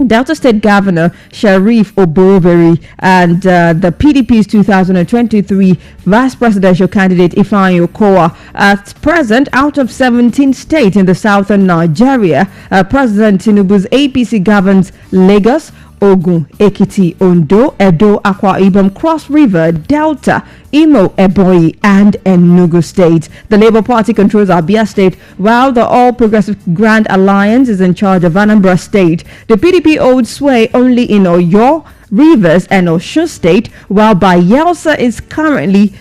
Delta State Governor Sharif Oboreveri, and the PDP's 2023 Vice Presidential candidate Ifeanyi Okowa. At present, out of 17 states in the southern Nigeria, President Tinubu's APC governs Lagos, Ogun, Ekiti, Ondo, Edo, Akwa Ibom, Cross River, Delta, Imo, Ebonyi, and Enugu State. The Labour Party controls Abia State, while the All Progressive Grand Alliance is in charge of Anambra State. The PDP holds sway only in Oyo, Rivers, and Osun State, while Bayelsa is currently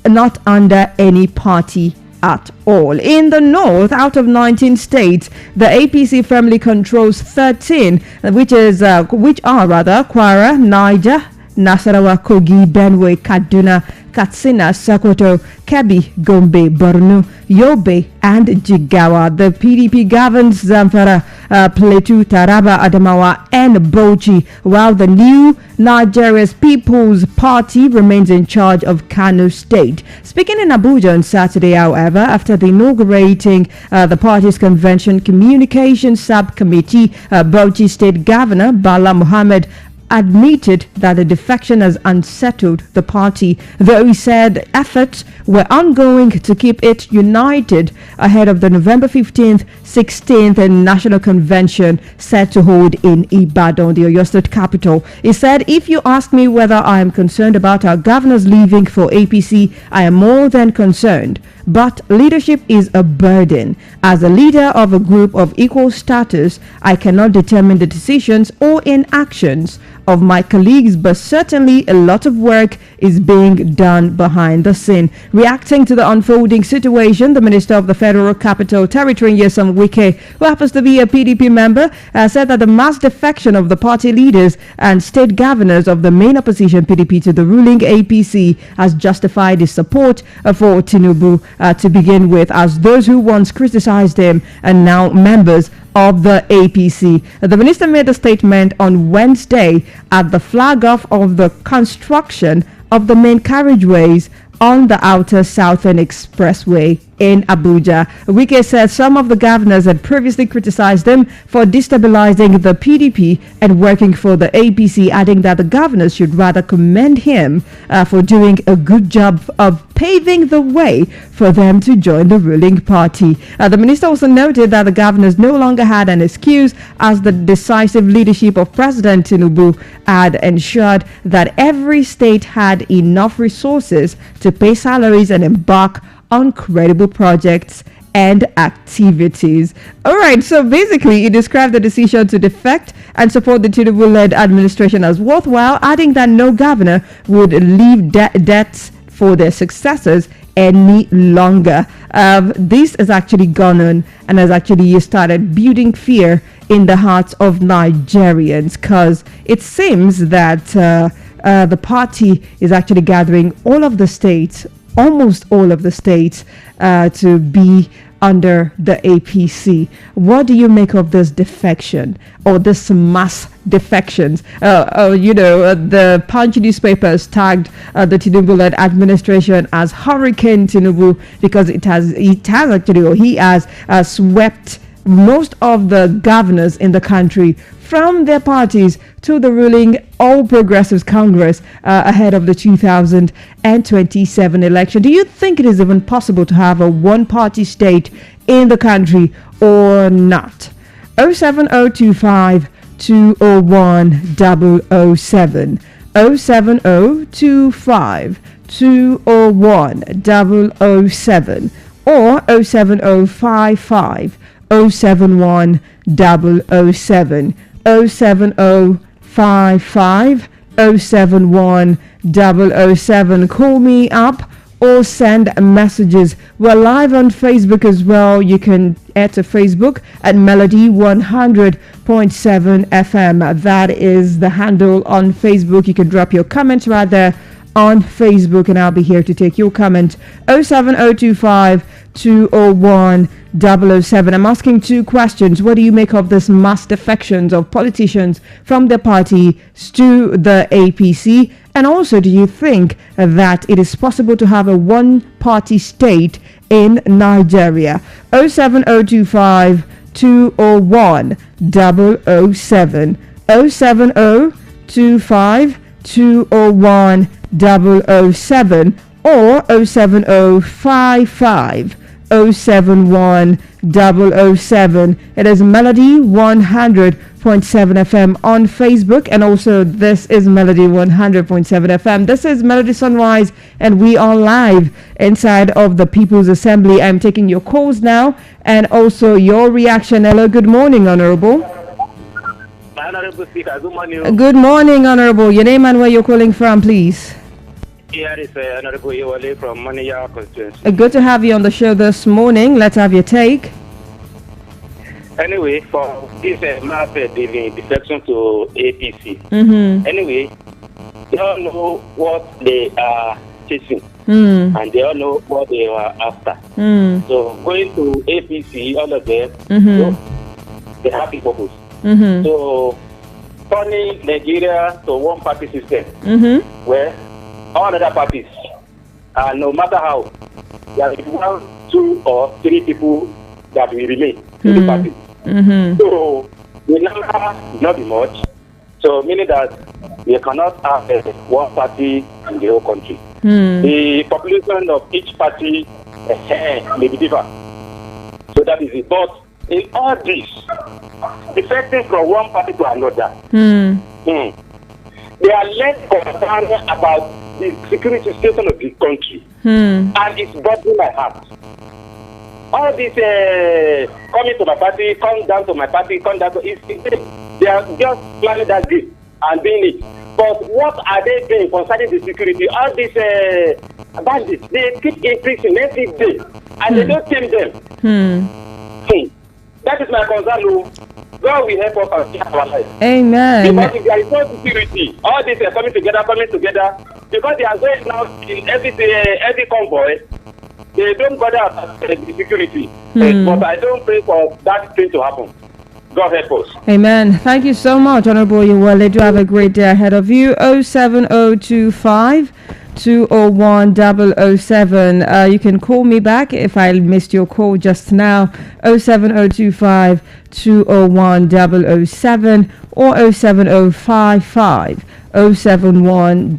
not under any party at all. In the north, out of 19 states, the APC firmly controls 13, which are Kwara, Niger, Nasarawa, Kogi, Benue, Kaduna, Katsina, Sokoto, Kebbi, Gombe, Borno, Yobe, and Jigawa. The PDP governs Zamfara, Plateau, Taraba, Adamawa, and Bauchi, while the new Nigeria's People's Party remains in charge of Kano State. Speaking in Abuja on Saturday, however, after the inaugurating the party's convention communications subcommittee, Bauchi State Governor Bala Mohammed admitted that the defection has unsettled the party, though he said efforts were ongoing to keep it united ahead of the November 15th, 16th and national convention set to hold in Ibadan, the Oyo State capital. He said, if you ask me whether I am concerned about our governors leaving for APC, I am more than concerned. But leadership is a burden. As a leader of a group of equal status, I cannot determine the decisions or inactions of my colleagues, but certainly a lot of work is being done behind the scene. Reacting to the unfolding situation, the Minister of the Federal Capital Territory, Nyesom Wike, who happens to be a PDP member, said that the mass defection of the party leaders and state governors of the main opposition PDP to the ruling APC has justified his support for Tinubu to begin with, as those who once criticized him are now members of the APC. The minister made a statement on Wednesday at the flag off of the construction of the main carriageways on the outer Southern Expressway in Abuja. Wike said some of the governors had previously criticized him for destabilizing the PDP and working for the APC, adding that the governors should rather commend him for doing a good job of paving the way for them to join the ruling party. The minister also noted that the governors no longer had an excuse, as the decisive leadership of President Tinubu had ensured that every state had enough resources to pay salaries and embark on credible projects and activities. All right, so basically, he described the decision to defect and support the Tinubu-led administration as worthwhile, adding that no governor would leave debts for their successors any longer. This has actually gone on and has actually started building fear in the hearts of Nigerians, because it seems that the party is actually gathering all of the states, almost all of the states, to be under the APC. What do you make of this defection or this mass defections? The Punch newspapers tagged the Tinubu-led administration as Hurricane Tinubu because he has swept most of the governors in the country from their parties to the ruling All Progressives Congress ahead of the 2027 election. Do you think it is even possible to have a one-party state in the country or not? 07025 201 007 07025 201 007 or 07055 071 007 07055 071 007. Call me up or send messages. We're live on Facebook as well. You can add to Facebook at Melody 100.7 FM. That is the handle on Facebook. You can drop your comments right there on Facebook, and I'll be here to take your comment. 07025 201 007. I'm asking two questions. What do you make of this mass defections of politicians from the party to the APC? And also, do you think that it is possible to have a one-party state in Nigeria? 07025 201 007 07025 201 007 or 07055 071 007. It is Melody 100.7 FM on Facebook, and also this is Melody 100.7 FM. This is Melody Sunrise, and we are live inside of the People's Assembly. I'm taking your calls now and also your reaction. Hello, good morning, Honorable. Honorable Speaker, good morning. Good morning, Honorable. Your name and where you're calling from, please. Here is Honorable Yewale from Maniya constituency. Good to have you on the show this morning. Let's have your take. Anyway, for this mass defection to APC. Anyway, they all know what they are chasing. And they all know what they are after. So going to APC, all of them, they have the purpose. So turning Nigeria to one party system where all other parties, no matter how, there will be 1, 2 or 3 people that will remain in the party. So the number will not be much. So meaning that we cannot have one party in the whole country. The population of each party may be different. So that is it. But in all this, defecting from one party to another, they are less concerned about the security situation of the country. And it's bothering my heart. All this coming to my party, come down to my party, come down to they are just planning that game and doing it. But what are they doing concerning the security? All these bandits, they keep increasing every day, and they don't tame them. That is my concern. God will help us and save our lives. Amen. Because if there is no security, all these are coming together, because they are going now in every convoy, they don't bother about the security. But I don't pray for that thing to happen. God help us. Amen. Thank you so much, Honorable Yewale. Do have a great day ahead of you. 07025 201 007. You can call me back if I missed your call just now. 07025 201 007 or 07055 071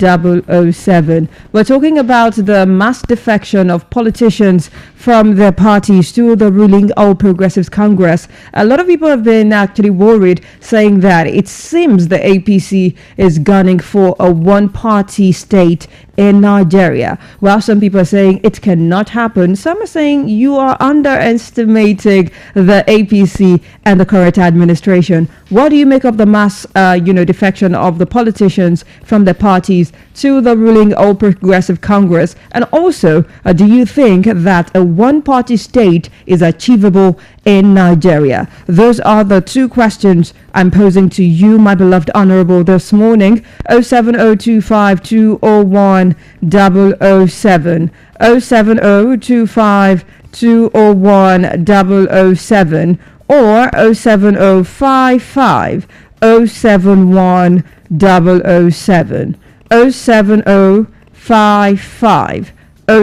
007. We're talking about the mass defection of politicians from their parties to the ruling All Progressives Congress. A lot of people have been actually worried, saying that it seems the APC is gunning for a one-party state in Nigeria. While some people are saying it cannot happen, some are saying you are underestimating the APC and the current administration. What do you make of the mass, defection of the politicians from the parties to the ruling All Progressive Congress? And also, do you think that a one-party state is achievable in Nigeria? Those are the two questions I'm posing to you, my beloved honorable, this morning. 07025 201 007, 07025 201 007, or 07055 071 007, 07055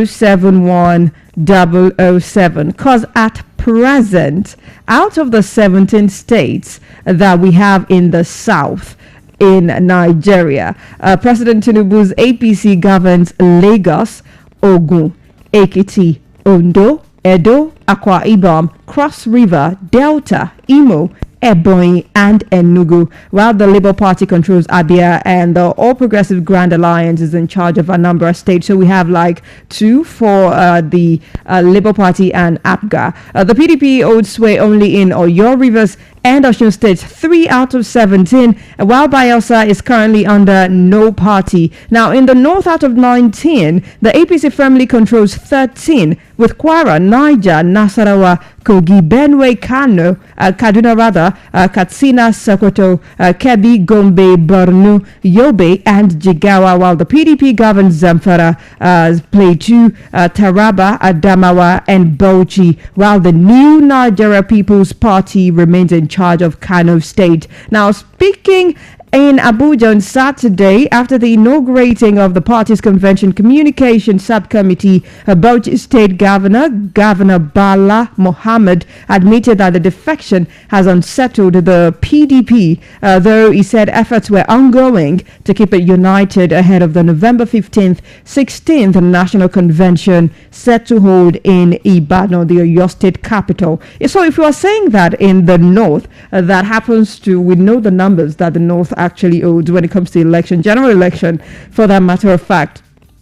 071 007. Because at present, out of the 17 states that we have in the south in Nigeria, President Tinubu's APC governs Lagos, Ogun, Ekiti, Ondo, Edo, Akwa Ibom, Cross River, Delta, Imo, Ebonyi and Enugu, while the Labour Party controls Abia and the All Progressive Grand Alliance is in charge of Anambra State. So we have like two for the Labour Party and APGA. The PDP holds sway only in Oyo, Rivers and Osun States, 3 out of 17, while Bayelsa is currently under no party. Now, in the north, out of 19, the APC firmly controls 13, with Kwara, Niger, Nasarawa, Kogi, Benue, Kano, Kaduna rather, Katsina, Sokoto, Kebbi, Gombe, Borno, Yobe, and Jigawa, while the PDP governs Zamfara, Plateau, Taraba, Adamawa, and Bauchi, while the new Nigeria People's Party remains in charge of Kano State. Now, speaking in Abuja on Saturday, after the inaugurating of the party's convention communication subcommittee, Bauchi State Governor Bala Mohammed admitted that the defection has unsettled the PDP, though he said efforts were ongoing to keep it united ahead of the November 15th, 16th National Convention set to hold in Ibadan, the Oyo State capital. So if you are saying that in the north, that happens to, we know the numbers that the north actually holds when it comes to election, general election, for that matter of fact.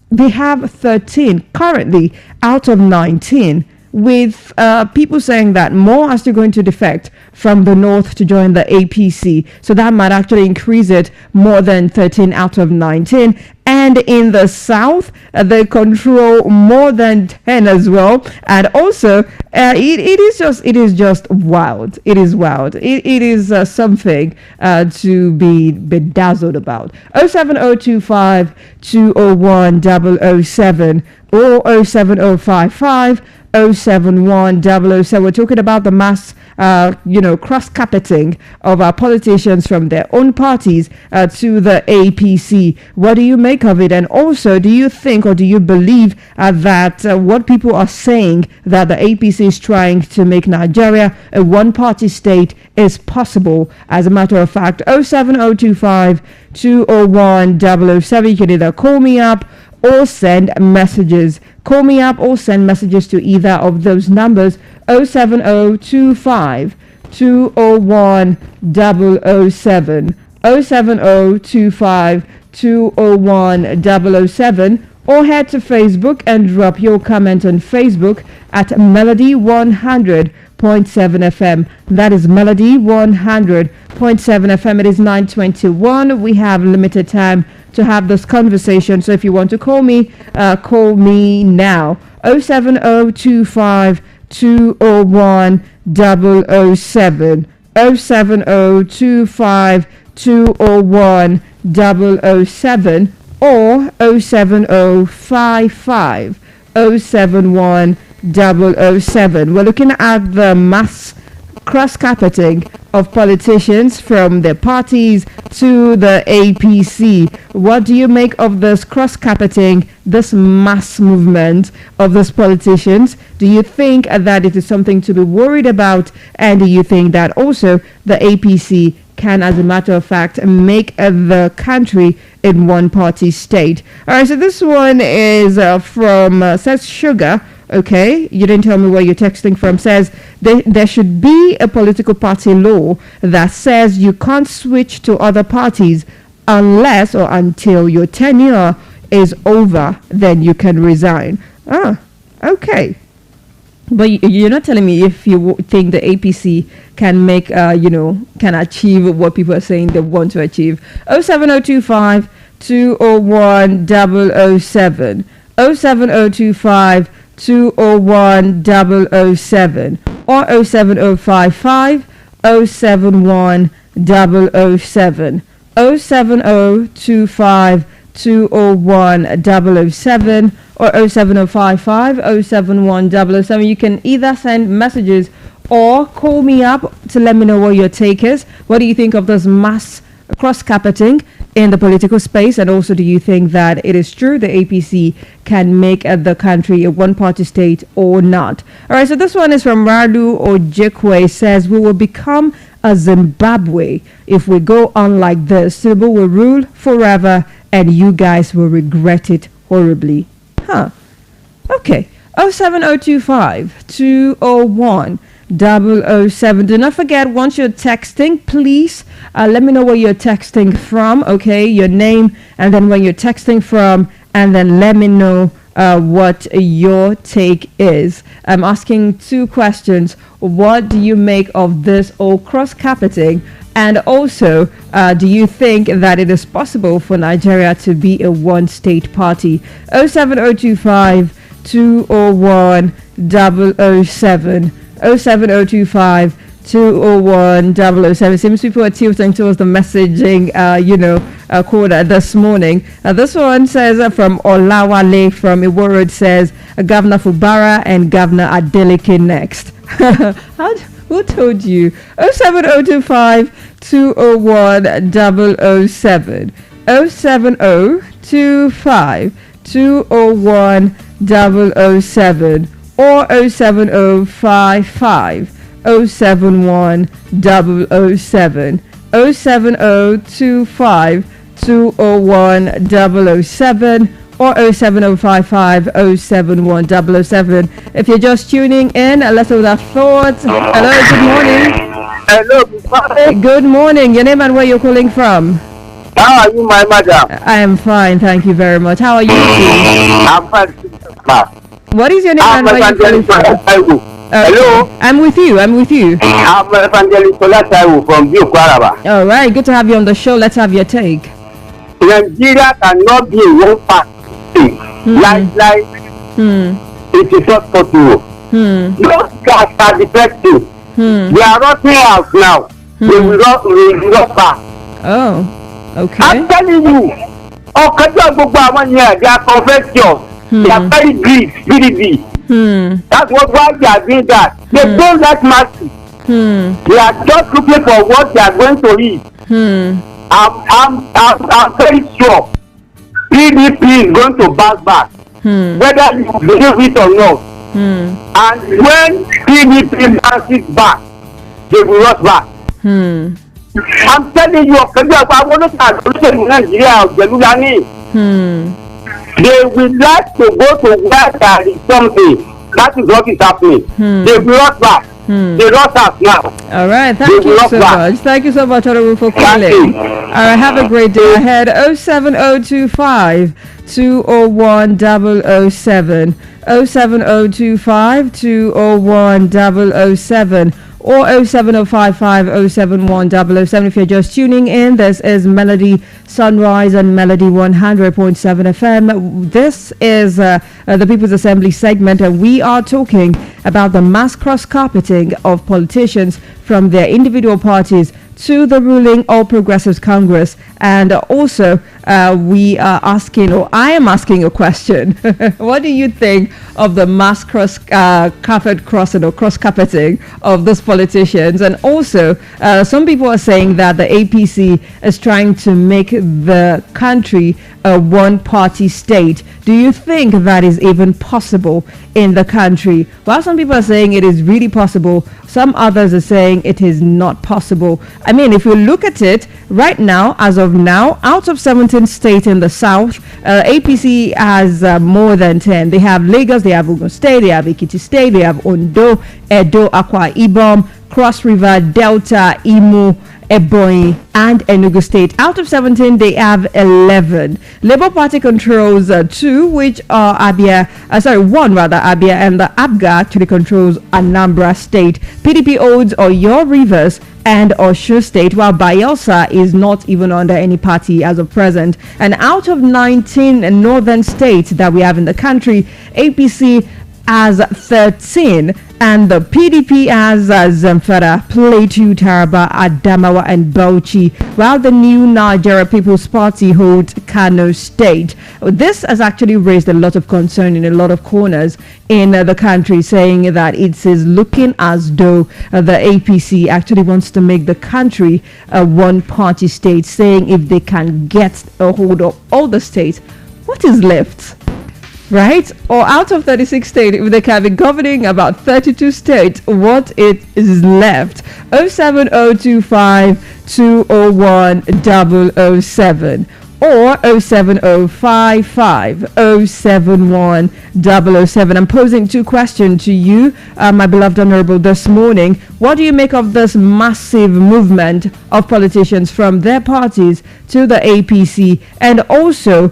They have 13 currently out of 19, with people saying that more are still going to defect from the north to join the APC. So that might actually increase it more than 13 out of 19. And in the south, they control more than 10 as well. And also, it is just wild. It is wild. It is something to be bedazzled about. 07025 201 007 or 07055 071 007. We're talking about the mass cross-carpeting of our politicians from their own parties to the APC. What do you make of it? And also, do you think or do you believe that what people are saying, that the APC is trying to make Nigeria a one-party state, is possible? As a matter of fact, 07025 201 007. You can either call me up or send messages. Call me up or send messages to either of those numbers. 07025 201 007, 07025 201 007, or head to Facebook and drop your comment on Facebook at Melody 100.7 FM. That is Melody 100.7 FM. It is 9:21. We have limited time to have this conversation, so if you want to call me now. 07025 201 007, 07025 201 007, or 07055 071 007. We're looking at the mass cross-carpeting of politicians from their parties to the APC. What do you make of this cross-carpeting, this mass movement of these politicians? Do you think that it is something to be worried about? And do you think that also the APC can, as a matter of fact, make the country in one-party state? All right, so this one is from, says Sugar. Okay, you didn't tell me where you're texting from. Says there should be a political party law that says you can't switch to other parties unless or until your tenure is over, then you can resign. Ah, okay. But you're not telling me if you think the APC can make, can achieve what people are saying they want to achieve. 07025 201 007. 07025 201 007 or 07055 071 007. 07025 201 007 or 07055 071 007. You can either send messages or call me up to let me know what your take is. What do you think of this mass cross-carpeting in the political space? And also, do you think that it is true the APC can make the country a one-party state or not? All right, so this one is from Radu Ojekwe. Says, we will become a Zimbabwe if we go on like this. Tinubu will rule forever and you guys will regret it horribly. Huh. Okay. 07025 201 007. Do not forget, once you're texting, please let me know where you're texting from. Okay, your name, and then where you're texting from, and then let me know what your take is. I'm asking two questions. What do you make of this all cross-carpeting? And also, do you think that it is possible for Nigeria to be a one-state party? 07025 201 007. 07025 201 007. Seems people are tilting towards the messaging, quota this morning. This one says from Olawale from Iworo, says Governor Fubara and Governor Adeleke next. Who told you? 07025 201 007. 07025 201 007 or 07055 071 007. 07025 201 007 or 07055 071 007. If you're just tuning in, let's know that thoughts. Hello, good morning. Hello, good morning. Good morning. Your name and where you're calling from? How are you, my madam? I am fine, thank you very much. How are you? I'm fine. What is your name and where you're calling from? Hello? I'm with you. I'm Evangelist Olataiwo from Biokwaraba. All right, good to have you on the show. Let's have your take. Nigeria cannot be one party. It is not possible. Those guys are defective. They are rotting out now. They will not pass. Oh, okay. I'm telling you, they are confessors. They are very greedy. That's why they are doing that. They don't like mercy. They are just looking for what they are going to eat. I'm very sure PDP is going to bounce back, whether you believe it or not. And when PDP bounces back, they will rush back. I'm telling you, they will like to go to where there is something. That is what is happening. They will rush back. They rush us now. All right, thank you so much. Thank you so much, Honorable, for calling. All right, have a great day ahead. 07025 201 007. 07025 201 007. Or 07055 071 007. If you're just tuning in, this is Melody Sunrise and Melody 100.7 FM. This is the People's Assembly segment, and we are talking about the mass cross-carpeting of politicians from their individual parties to the ruling All Progressives Congress. And also, we are asking, or I am asking a question. What do you think of the mass carpet crossing or cross carpeting of those politicians? And also, some people are saying that the APC is trying to make the country a one-party state. Do you think that is even possible in the country? While some people are saying it is really possible, some others are saying it is not possible. I mean, if you look at it right now, as of now, out of 17 states in the south, APC has more than 10. They have Lagos, they have Ogun State, they have Ekiti State, they have Ondo, Edo, Akwa Ibom, Cross River, Delta, Imo, Ebonyi, and Enugu State. Out of 17, they have 11. Labour Party controls 2, which are one rather, Abia, and the ABGA actually controls Anambra State. PDP owns Oyo, Rivers, and Osun State, while Bayelsa is not even under any party as of present. And out of 19 northern states that we have in the country, APC has 13, and the PDP has Zamfara, Plateau, Taraba, Adamawa, and Bauchi, while the new Nigeria People's Party holds Kano State. This has actually raised a lot of concern in a lot of corners in the country, saying that it is looking as though the APC actually wants to make the country a one-party state, saying if they can get a hold of all the states, what is left? Right? Or out of 36 states, if they can be governing about 32 states, what it is left? 07025 201 007 or 07055 071 007. I'm posing two questions to you, my beloved Honorable, this morning. What do you make of this massive movement of politicians from their parties to the APC? And also,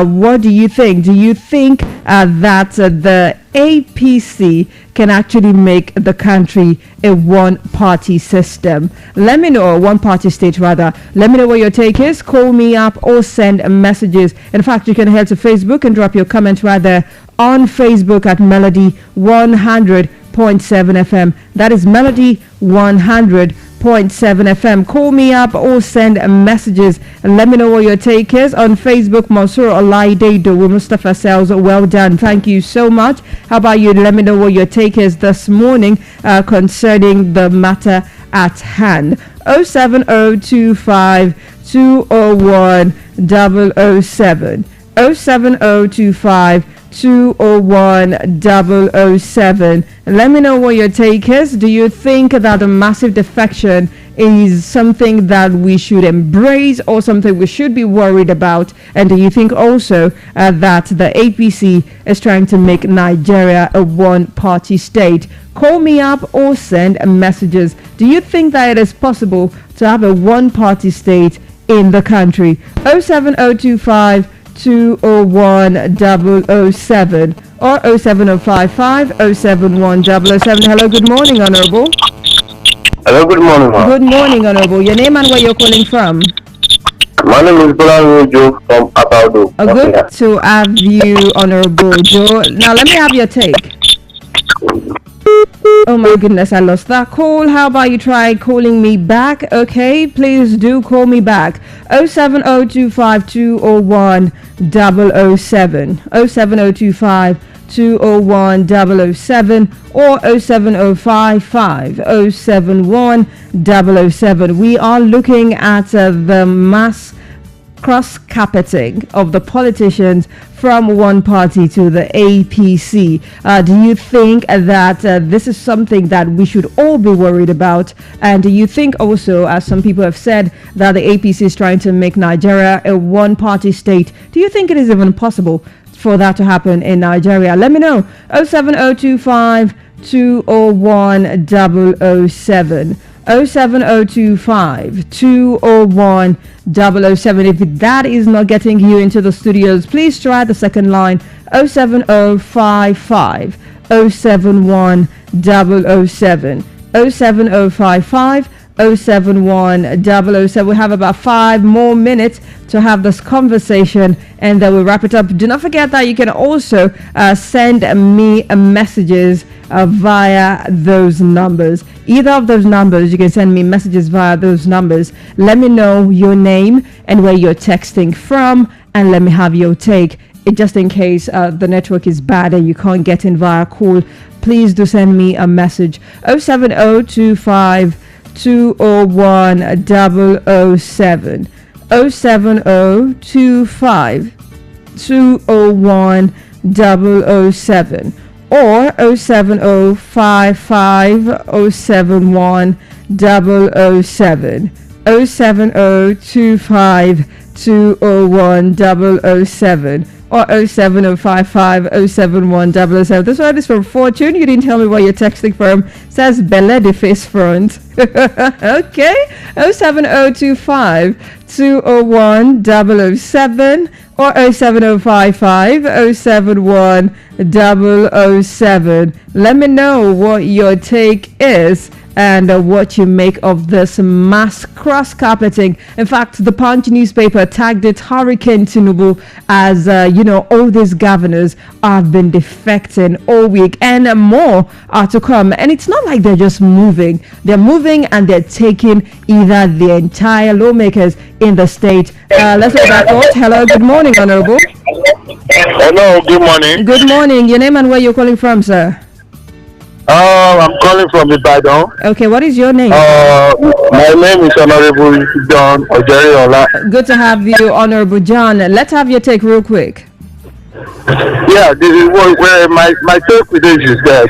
what do you think? Do you think that the APC can actually make the country a one-party system? Let me know, one-party state rather. Let me know what your take is. Call me up or send messages. In fact, you can head to Facebook and drop your comment rather on Facebook at Melody 100.7 FM. That is Melody 100.7 FM. Call me up or send messages and let me know what your take is. On Facebook, Mansour Olaide Dowo Mustafa Sales, well done, thank you so much. How about you? Let me know what your take is this morning concerning the matter at hand. 07025 201 007 07025 201 007. Let me know what your take is. Do you think that the massive defection is something that we should embrace or something we should be worried about? And do you think also that the APC is trying to make Nigeria a one-party state? Call me up or send messages. Do you think that it is possible to have a one-party state in the country? 07025 201 007 or 07055 071 007. Hello, good morning, Honorable. Hello, good morning, ma'am. Good morning, Honorable. Your name and where you're calling from? My name is Bolabad Joe from Abado. Good to have you, Honorable Joe. Now, let me have your take. Oh my goodness, I lost that call. How about you try calling me back? Okay, please do call me back. 07025 201 007 07025 201 007 or 07055 071 007. We are looking at the mass cross-carpeting of the politicians from one party to the APC. Do you think that this is something that we should all be worried about? And do you think also, as some people have said, that the APC is trying to make Nigeria a one-party state? Do you think it is even possible for that to happen in Nigeria? Let me know. 07025 201 007 07025 201 007. If that is not getting you into the studios, please try the second line, 07055 071 007 07055 071 007. We have about 5 more minutes to have this conversation, and then we'll wrap it up. Do not forget that you can also send me messages via those numbers. Either of those numbers, you can send me messages via those numbers. Let me know your name and where you're texting from, and let me have your take. Just in case the network is bad and you can't get in via call, please do send me a message. 07025 201 007. 07025 201 007 or 07055 071 007. 07025 201 007 or 07055 071 007. This one is from Fortune. You didn't tell me what you're texting from. Says Bella the face front. Okay. 07025 201 007 or 07055 071 007. Let me know what your take is and what you make of this mass cross-carpeting. In fact, the Punch newspaper tagged it Hurricane Tinubu as, all these governors have been defecting all week, and more are to come. And it's not like they're just moving. They're moving and they're taking either the entire lawmakers in the state. Let's take that thought. Hello, good morning, Honorable. Hello, good morning. Good morning. Your name and where you're calling from, sir? I'm calling from Ibadan. Okay, what is your name? My name is Honorable John Ojeriola. Good to have you, Honorable John. Let's have your take real quick. Yeah, this is where my take with this is that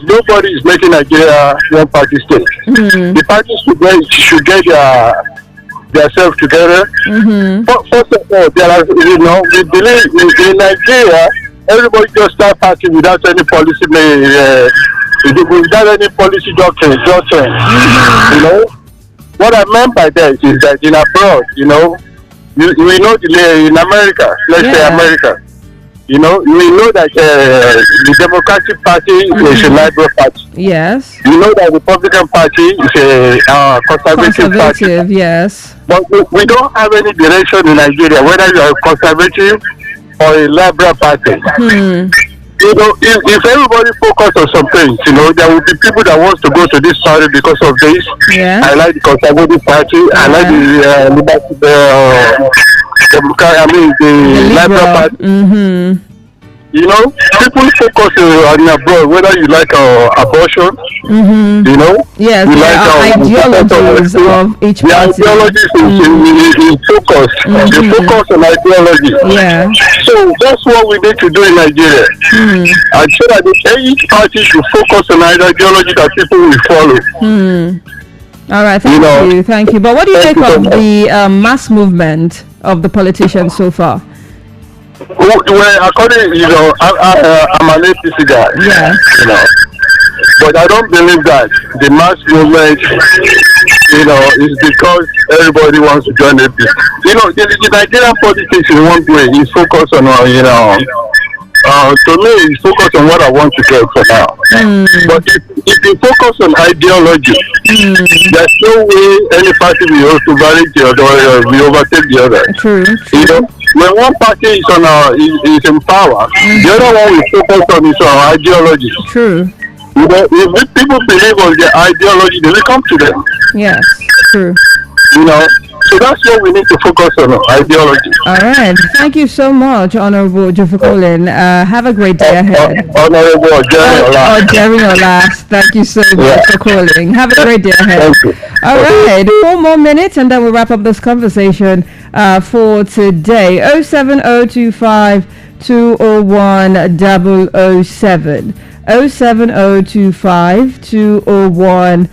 nobody is making Nigeria one party state. The parties should get themselves together. First of all, we believe in Nigeria. Everybody just start partying without any policy, without any policy doctrine. What I meant by that is that in abroad, we know in America, let's say America, we know that the Democratic Party is a liberal party. Yes. You know that the Republican Party is a conservative party. Yes. But we don't have any direction in Nigeria, whether you are conservative or a liberal party. If everybody focus on some things, there will be people that wants to go to this party because of this. Yeah. I like the conservative party. I like the liberal party. People focus on abroad, whether you like abortion, yes, you there are ideologies of each the party. ideology is focused. They focus on ideology. Yeah. So that's what we need to do in Nigeria. And so that each party should focus on ideology that people will follow. All right, thank you. But what do you think of the mass movement of the politicians so far? Well, according, I'm an APC guy. Yeah. But I don't believe that the mass movement, is because everybody wants to join APC. The Nigerian politics in one way is focused on, to me, it's focused on what I want to get for now. But if you focus on ideology, there's no way any party will overtake the other. True. When one party is is in power, the other one will focus on its ideology. True. If people believe on their ideology, they will come to them. Yes, true. So that's what we need to focus on, ideology. All right. Thank you so much, Honorable Joe Colin. Have a great day ahead. Honorable Jerry Olas. Thank you so much for calling. Have a great day ahead. All right. 4 more minutes and then we'll wrap up this conversation for today. 07025 201 007. 07025 201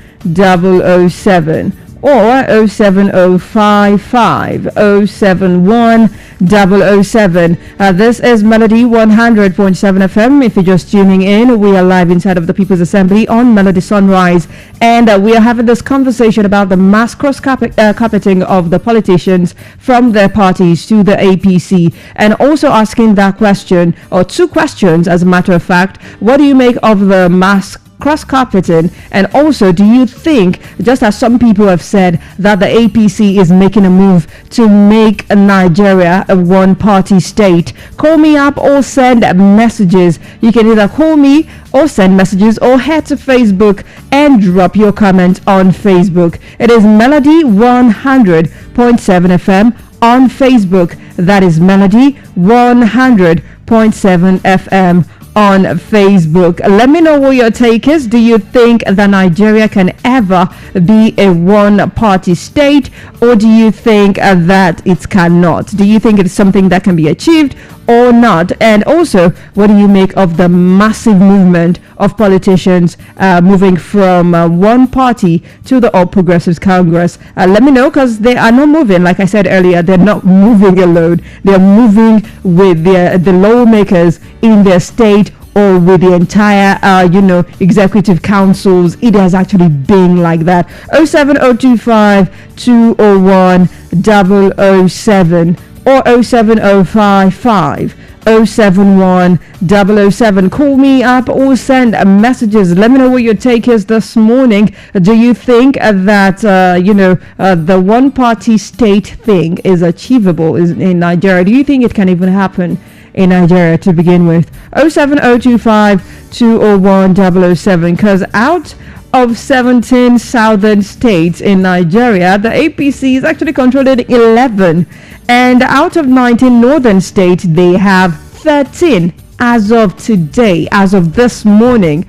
007. Or 07055 071 007. This is Melody 100.7 FM. If you're just tuning in, we are live inside of the People's Assembly on Melody Sunrise, and we are having this conversation about the mass cross-carpeting of the politicians from their parties to the APC, and also asking that question, or 2 questions as a matter of fact. What do you make of the mass cross-carpeting? And also, do you think, just as some people have said, that the APC is making a move to make Nigeria a one-party state? Call me up or send messages. You can either call me or send messages or head to Facebook and drop your comment on Facebook. It is Melody 100.7 FM on Facebook. That is Melody 100.7 FM on Facebook. Let me know what your take is. Do you think that Nigeria can ever be a one-party state, or do you think that it cannot? Do you think it's something that can be achieved or not? And also, what do you make of the massive movement of politicians moving from one party to the All Progressives Congress? Let me know, because they are not moving. Like I said earlier, they're not moving alone. They're moving with the lawmakers in their state, or with the entire executive councils. It has actually been like that. 07025 201 007 or 07055 071 007. Call me up or send messages. Let me know what your take is this morning. Do you think that the one party state thing is achievable in Nigeria? Do you think it can even happen in Nigeria to begin with? 07025 201 007. Because out of 17 southern states in Nigeria, the APC is actually controlling 11, and out of 19 northern states, they have 13 as of today, as of this morning.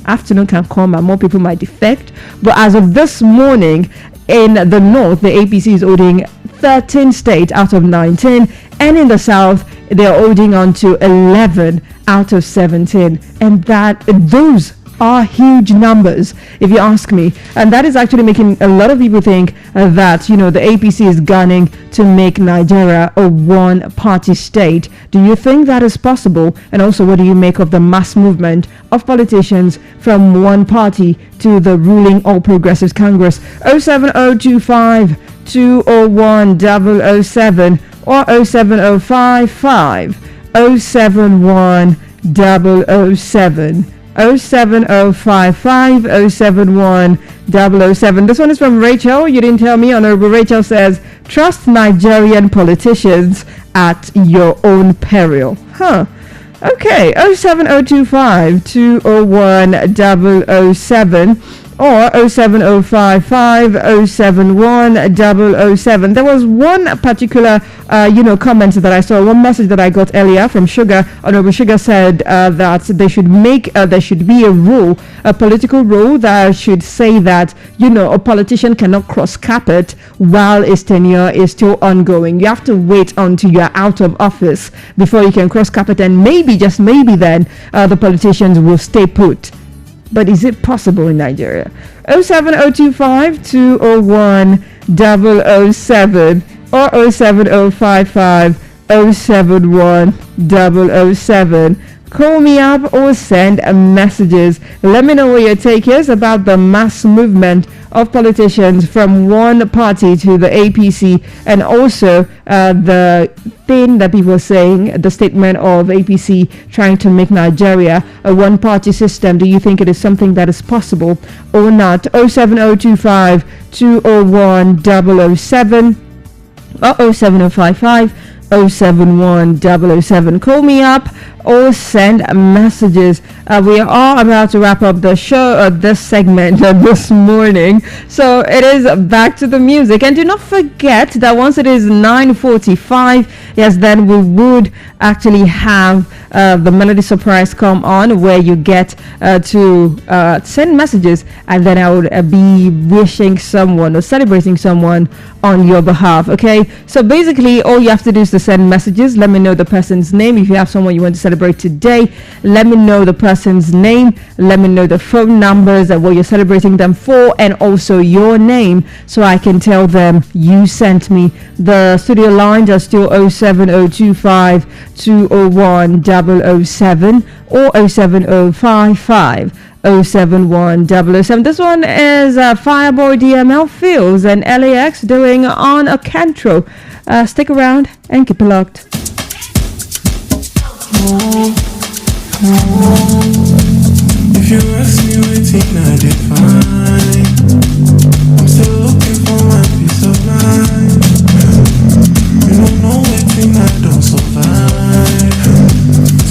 Afternoon can come and more people might defect, but as of this morning, in the north, the APC is holding 13 states out of 19, and in the south, they're holding on to 11 out of 17, and those are huge numbers, if you ask me. And that is actually making a lot of people think that the APC is gunning to make Nigeria a one-party state. Do you think that is possible? And also, what do you make of the mass movement of politicians from one party to the ruling All Progressives Congress? 07025 201 007 or 07055 071 007. 07055 071 007. This one is from Rachel. You didn't tell me. Honorable Rachel says, trust Nigerian politicians at your own peril. Okay. 07025 201 007 or 07055 071 007. There was one particular comment that I saw, one message that I got earlier from Sugar. Honorable Sugar said that there should be a rule, a political rule that should say that a politician cannot cross carpet while his tenure is still ongoing. You have to wait until you're out of office before you can cross carpet, and maybe, just maybe, then the politicians will stay put. But is it possible in Nigeria? 07025 201 007 or 07055 071 007. Call me up or send messages. Let me know what your take is about the mass movement of politicians from one party to the APC, and also the thing that people are saying, the statement of APC trying to make Nigeria a one-party system. Do you think it is something that is possible or not? 07025 201 007 or 07055 071 007. Call me up or send messages. We are about to wrap up the show, this segment this morning. So it is back to the music. And do not forget that once it is 9:45, yes, then we would actually have the Melody Surprise come on, where you get to send messages, and then I would be wishing someone or celebrating someone on your behalf. Okay, so basically all you have to do is to send messages. Let me know the person's name. If you have someone you want to celebrate today, let me know the person's name, let me know the phone numbers and what you're celebrating them for, and also your name, so I can tell them you sent me. The studio lines are still 07025 201 007 or 07055 071 007. This one is Fireboy DML Fields and LAX doing On a Cantro. Stick around and keep it locked. If If you ask me waiting, I define. I'm still looking for my peace of mind. You don't know waiting, I don't survive.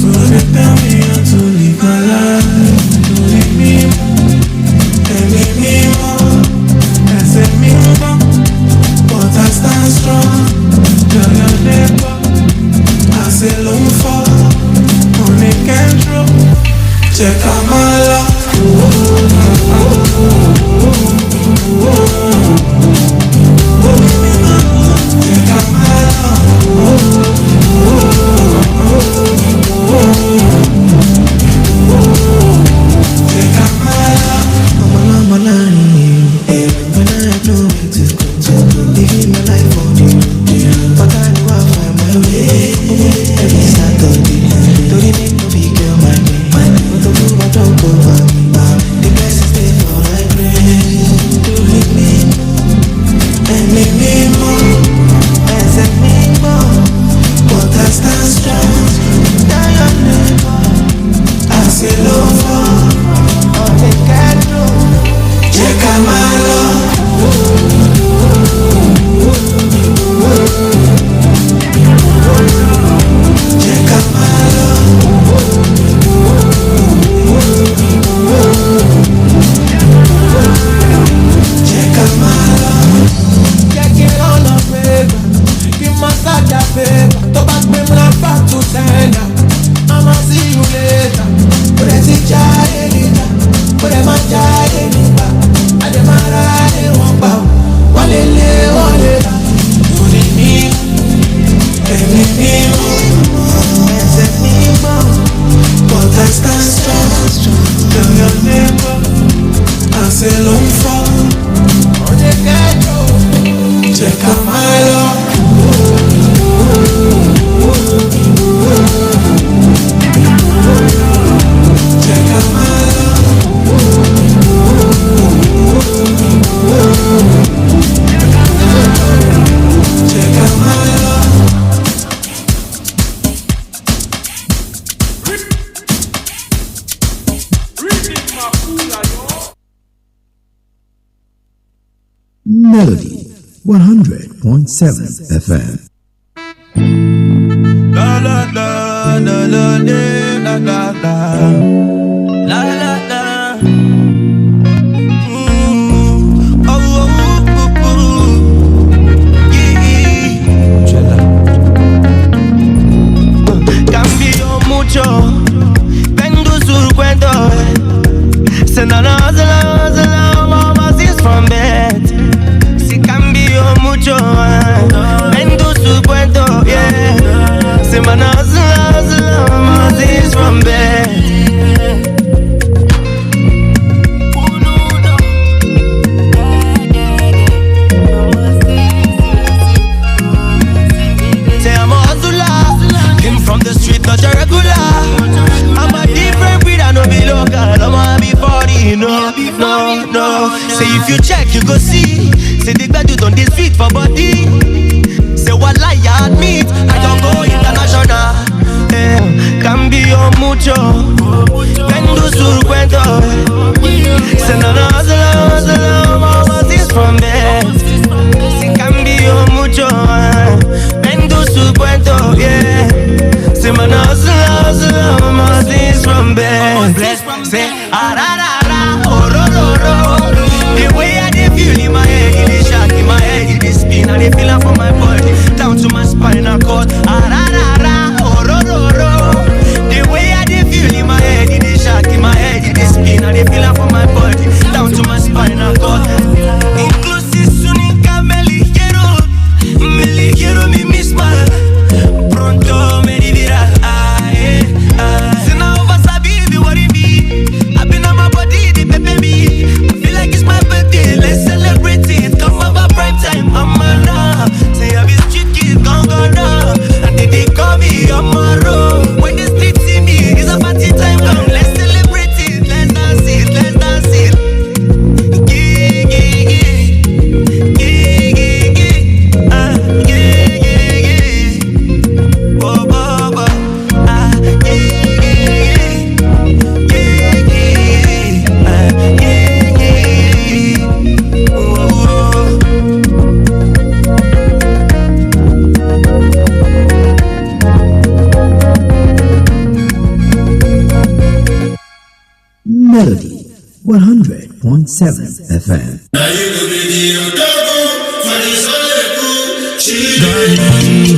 So they tell me how to live my life. To leave me and leave me more. I said me more, but I stand strong. Tell your neighbor I say long for money can drop. Check out my love. Check out my love. Check out my love. I'm a line. When I have nowhere to go, living my life for you. But I know I'll find my way. Every Saturday, don't make no big girl my way. But the move I don't go over me. The blessings stay for I pray. Do with me and make me more. And set me more. But I stand strong. Now your neighbor I say low for. All they can do. Check out my love. Check out my love. Check out my love. Check it on the paper. You must have that paper. To back me when I'm back to sender. I'ma see you later. But I see Jaya. But I'm a Jaya. I demand I won't bow. Walele, walele. You need me. And need me more. And set me more. But I stand strong. Tell your neighbor I say long for. On the ghetto. Check out my love. Check out my love. Check out my love. Melody 100.7 FM. La la la la la la la la la la la. Oh oh oh oh. Yeah. Cambio mucho, vendo sul cuento. Se non hazla, mamá si es from bed. Si cambio mucho, vendo sul cuento, yeah. Se man hazla, mamá si es from bed. Say I'm a hustler, came from the street, not a regular. I'm a different breed, I know be local. I'ma be 40, no. Say if you check, you go see. Say the graduate on this street for body. Say what lie I admit, I don't go international. Cambio mucho, vendo sul cuento. Say no hazla, mama is from there. Say cambio mucho, vendo sul cuento, yeah. Say man hazla, mama is from there. Say oh ro ro ro. The way I dey feel in my head, it dey shock in my head, it dey spin, I dey feel it from my body down to my spinal cord. Oh ro ro ro. The way I dey feel in my head, it dey shock in my head, it dey spin, I dey feel it from my body down to my spinal cord. Inclusive sunica me ligero mi misma. Pronto me divirás. Se não vas a viver what it be. I've been on my Melody 100.7 FM.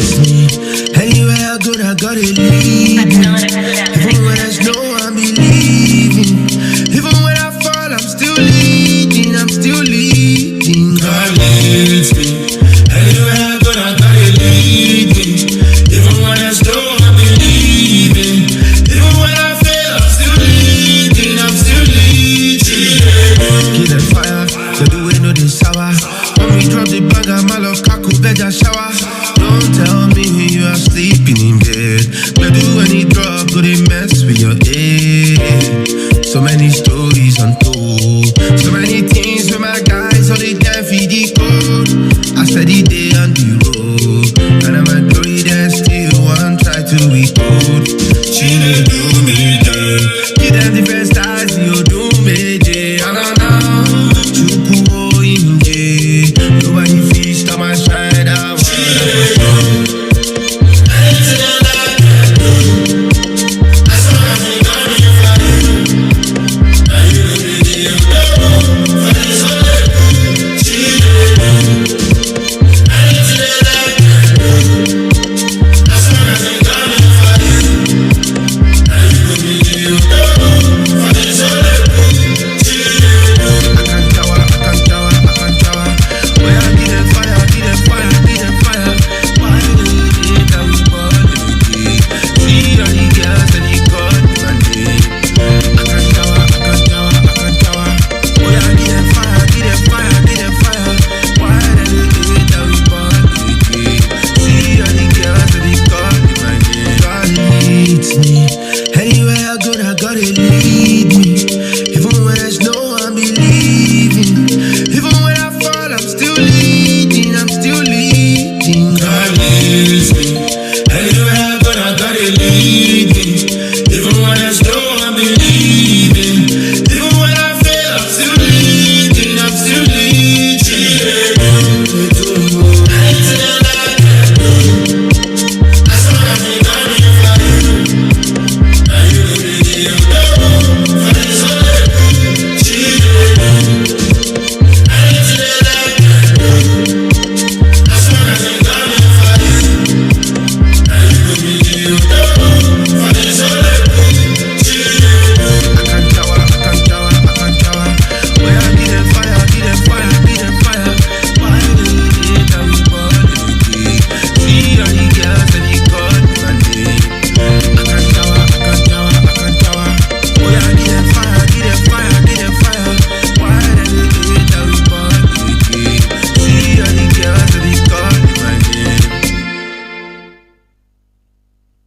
Anywhere I go, I gotta leave. Even when there's no one believing. Even when I fall, I'm still leading. I'm still leading. God leads me. Anywhere I go, I gotta lead me. Even when there's no one believing. Even when I fail, I'm still leading. I'm still leading. Kill that fire, so the way no they sour. When we drop the bag, I'm all of kaku, beg a shower. Don't tell me you are sleeping in bed. But do any drop, go they mess with your head. So many stories untold. So many things with my guys, so they can't feed the code. I steady day on the road. And I'm a glory that still one try to recode. She may do me, day. Give them different styles, you do me, day. I don't know. Chuku in day. Nobody feast on my shine out.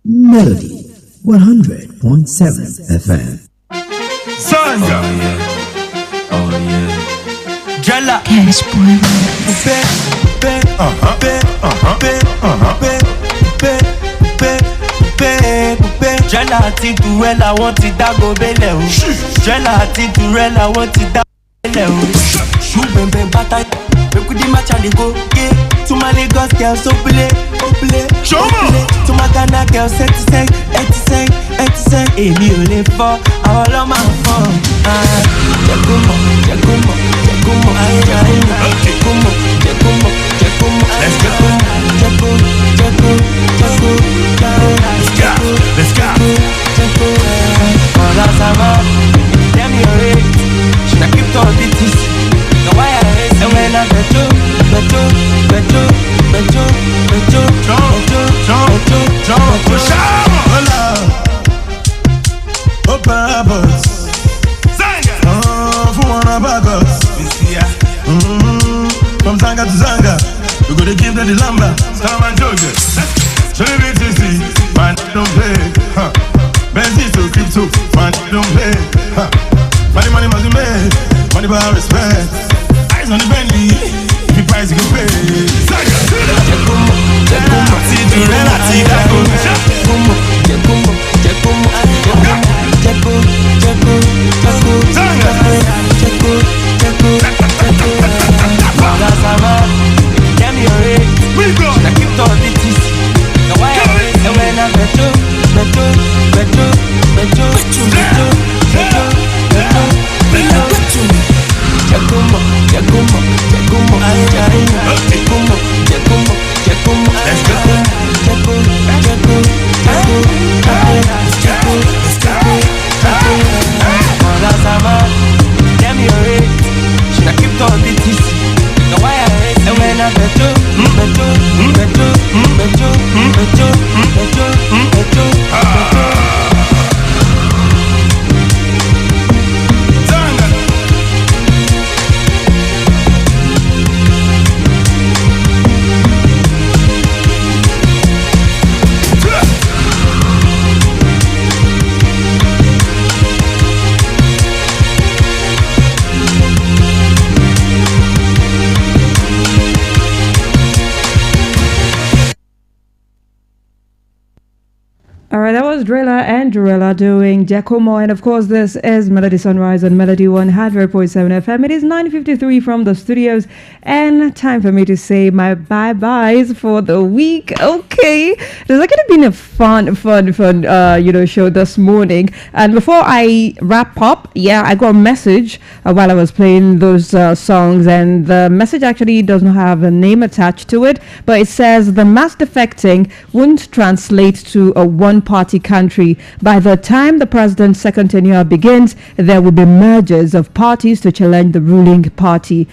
Melody 100.7 FM. Sanga. Oh yeah. Jala. Cash boy. Jala àti Durella wọ́n ti dágbo bẹ́lẹ̀ o. Jala àti Durella wọ́n ti dágbo bẹ́lẹ̀ o. Ṣú bẹ̀m̀bẹ̀ bàtà Ekudi match and they go, yeah. To my Lagos girls, so play. To my Ghana girls, 85. Èmi ò lè fọ́, àwọn ọlọ́mọ àfọ́. Jẹ́kúmọ̀, ayé. Jẹ́kúmọ̀, Let's go. Ọ̀la sábà, tell me your rate. Should I keep to all this? Now why I hate? And when I beto. From Zanga to Zanga, we go to give them the lumber. Sam and Georgia. So the BTC, man, don't play. Benzi to crypto, man, don't play. Money must be made. Money by respect. Eyes on the Bentley. If you price, you can pay. Zanga, see Durella, see that go. right, that was Drilla and Drilla doing Giacomo, and of course this is Melody Sunrise on Melody 100.7 FM. It is 9:53 from the studios, and time for me to say my bye-byes for the week. Okay, there's actually been a fun show this morning, and before I wrap up, I got a message while I was playing those songs, and the message actually does not have a name attached to it, but it says the mass defecting won't translate to a one-party country. By the time the president's second tenure begins, there will be mergers of parties to challenge the ruling party.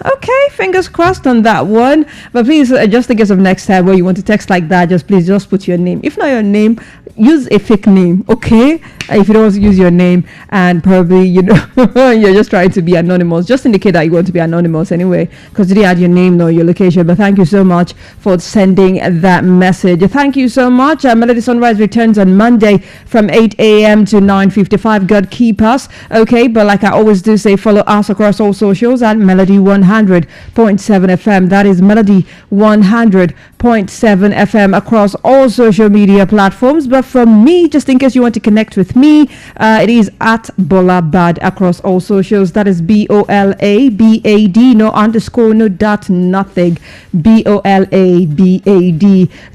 Okay, fingers crossed on that one. But please, just in case of next time where you want to text like that, just put your name. If not your name, use a fake name, okay? If you don't use your name, and probably you're just trying to be anonymous, just indicate that you want to be anonymous anyway, because you didn't add your name nor your location. But thank you so much for sending that message. Thank you so much. Melody Sunrise returns on Monday from 8 a.m. to 9:55. God keep us, okay? But like I always do say, follow us across all socials at Melody 100.7 FM. That is Melody 100.7 FM across all social media platforms. But from me, just in case you want to connect with me, it is at Bolabad across all socials. That is BOLABAD, no underscore, no dot, nothing. BOLABAD.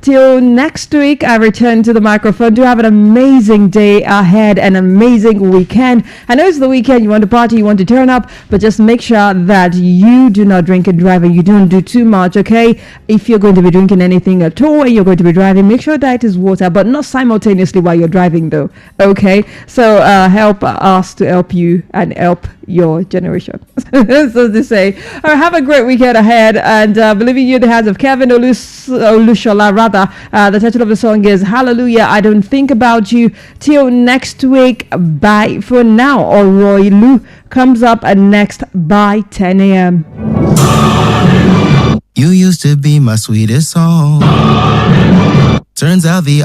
Till next week, I return to the microphone. Do have an amazing day ahead, an amazing weekend. I know it's the weekend, you want to party, you want to turn up, but just make sure that you do not drink and drive, and you don't do too much, okay? If you're going to be drinking anything at all and you're going to be driving, make sure that it is water, but not simultaneously while you're driving though, okay? So help us to help you and help your generation. So to say. All right, have a great weekend ahead, and believing you in the hands of Kevin Olushola, rather. The title of the song is Hallelujah, I Don't Think About You. Till next week, bye for now. Oroy Lu comes up next by 10 a.m. You used to be my sweetest song. Turns out the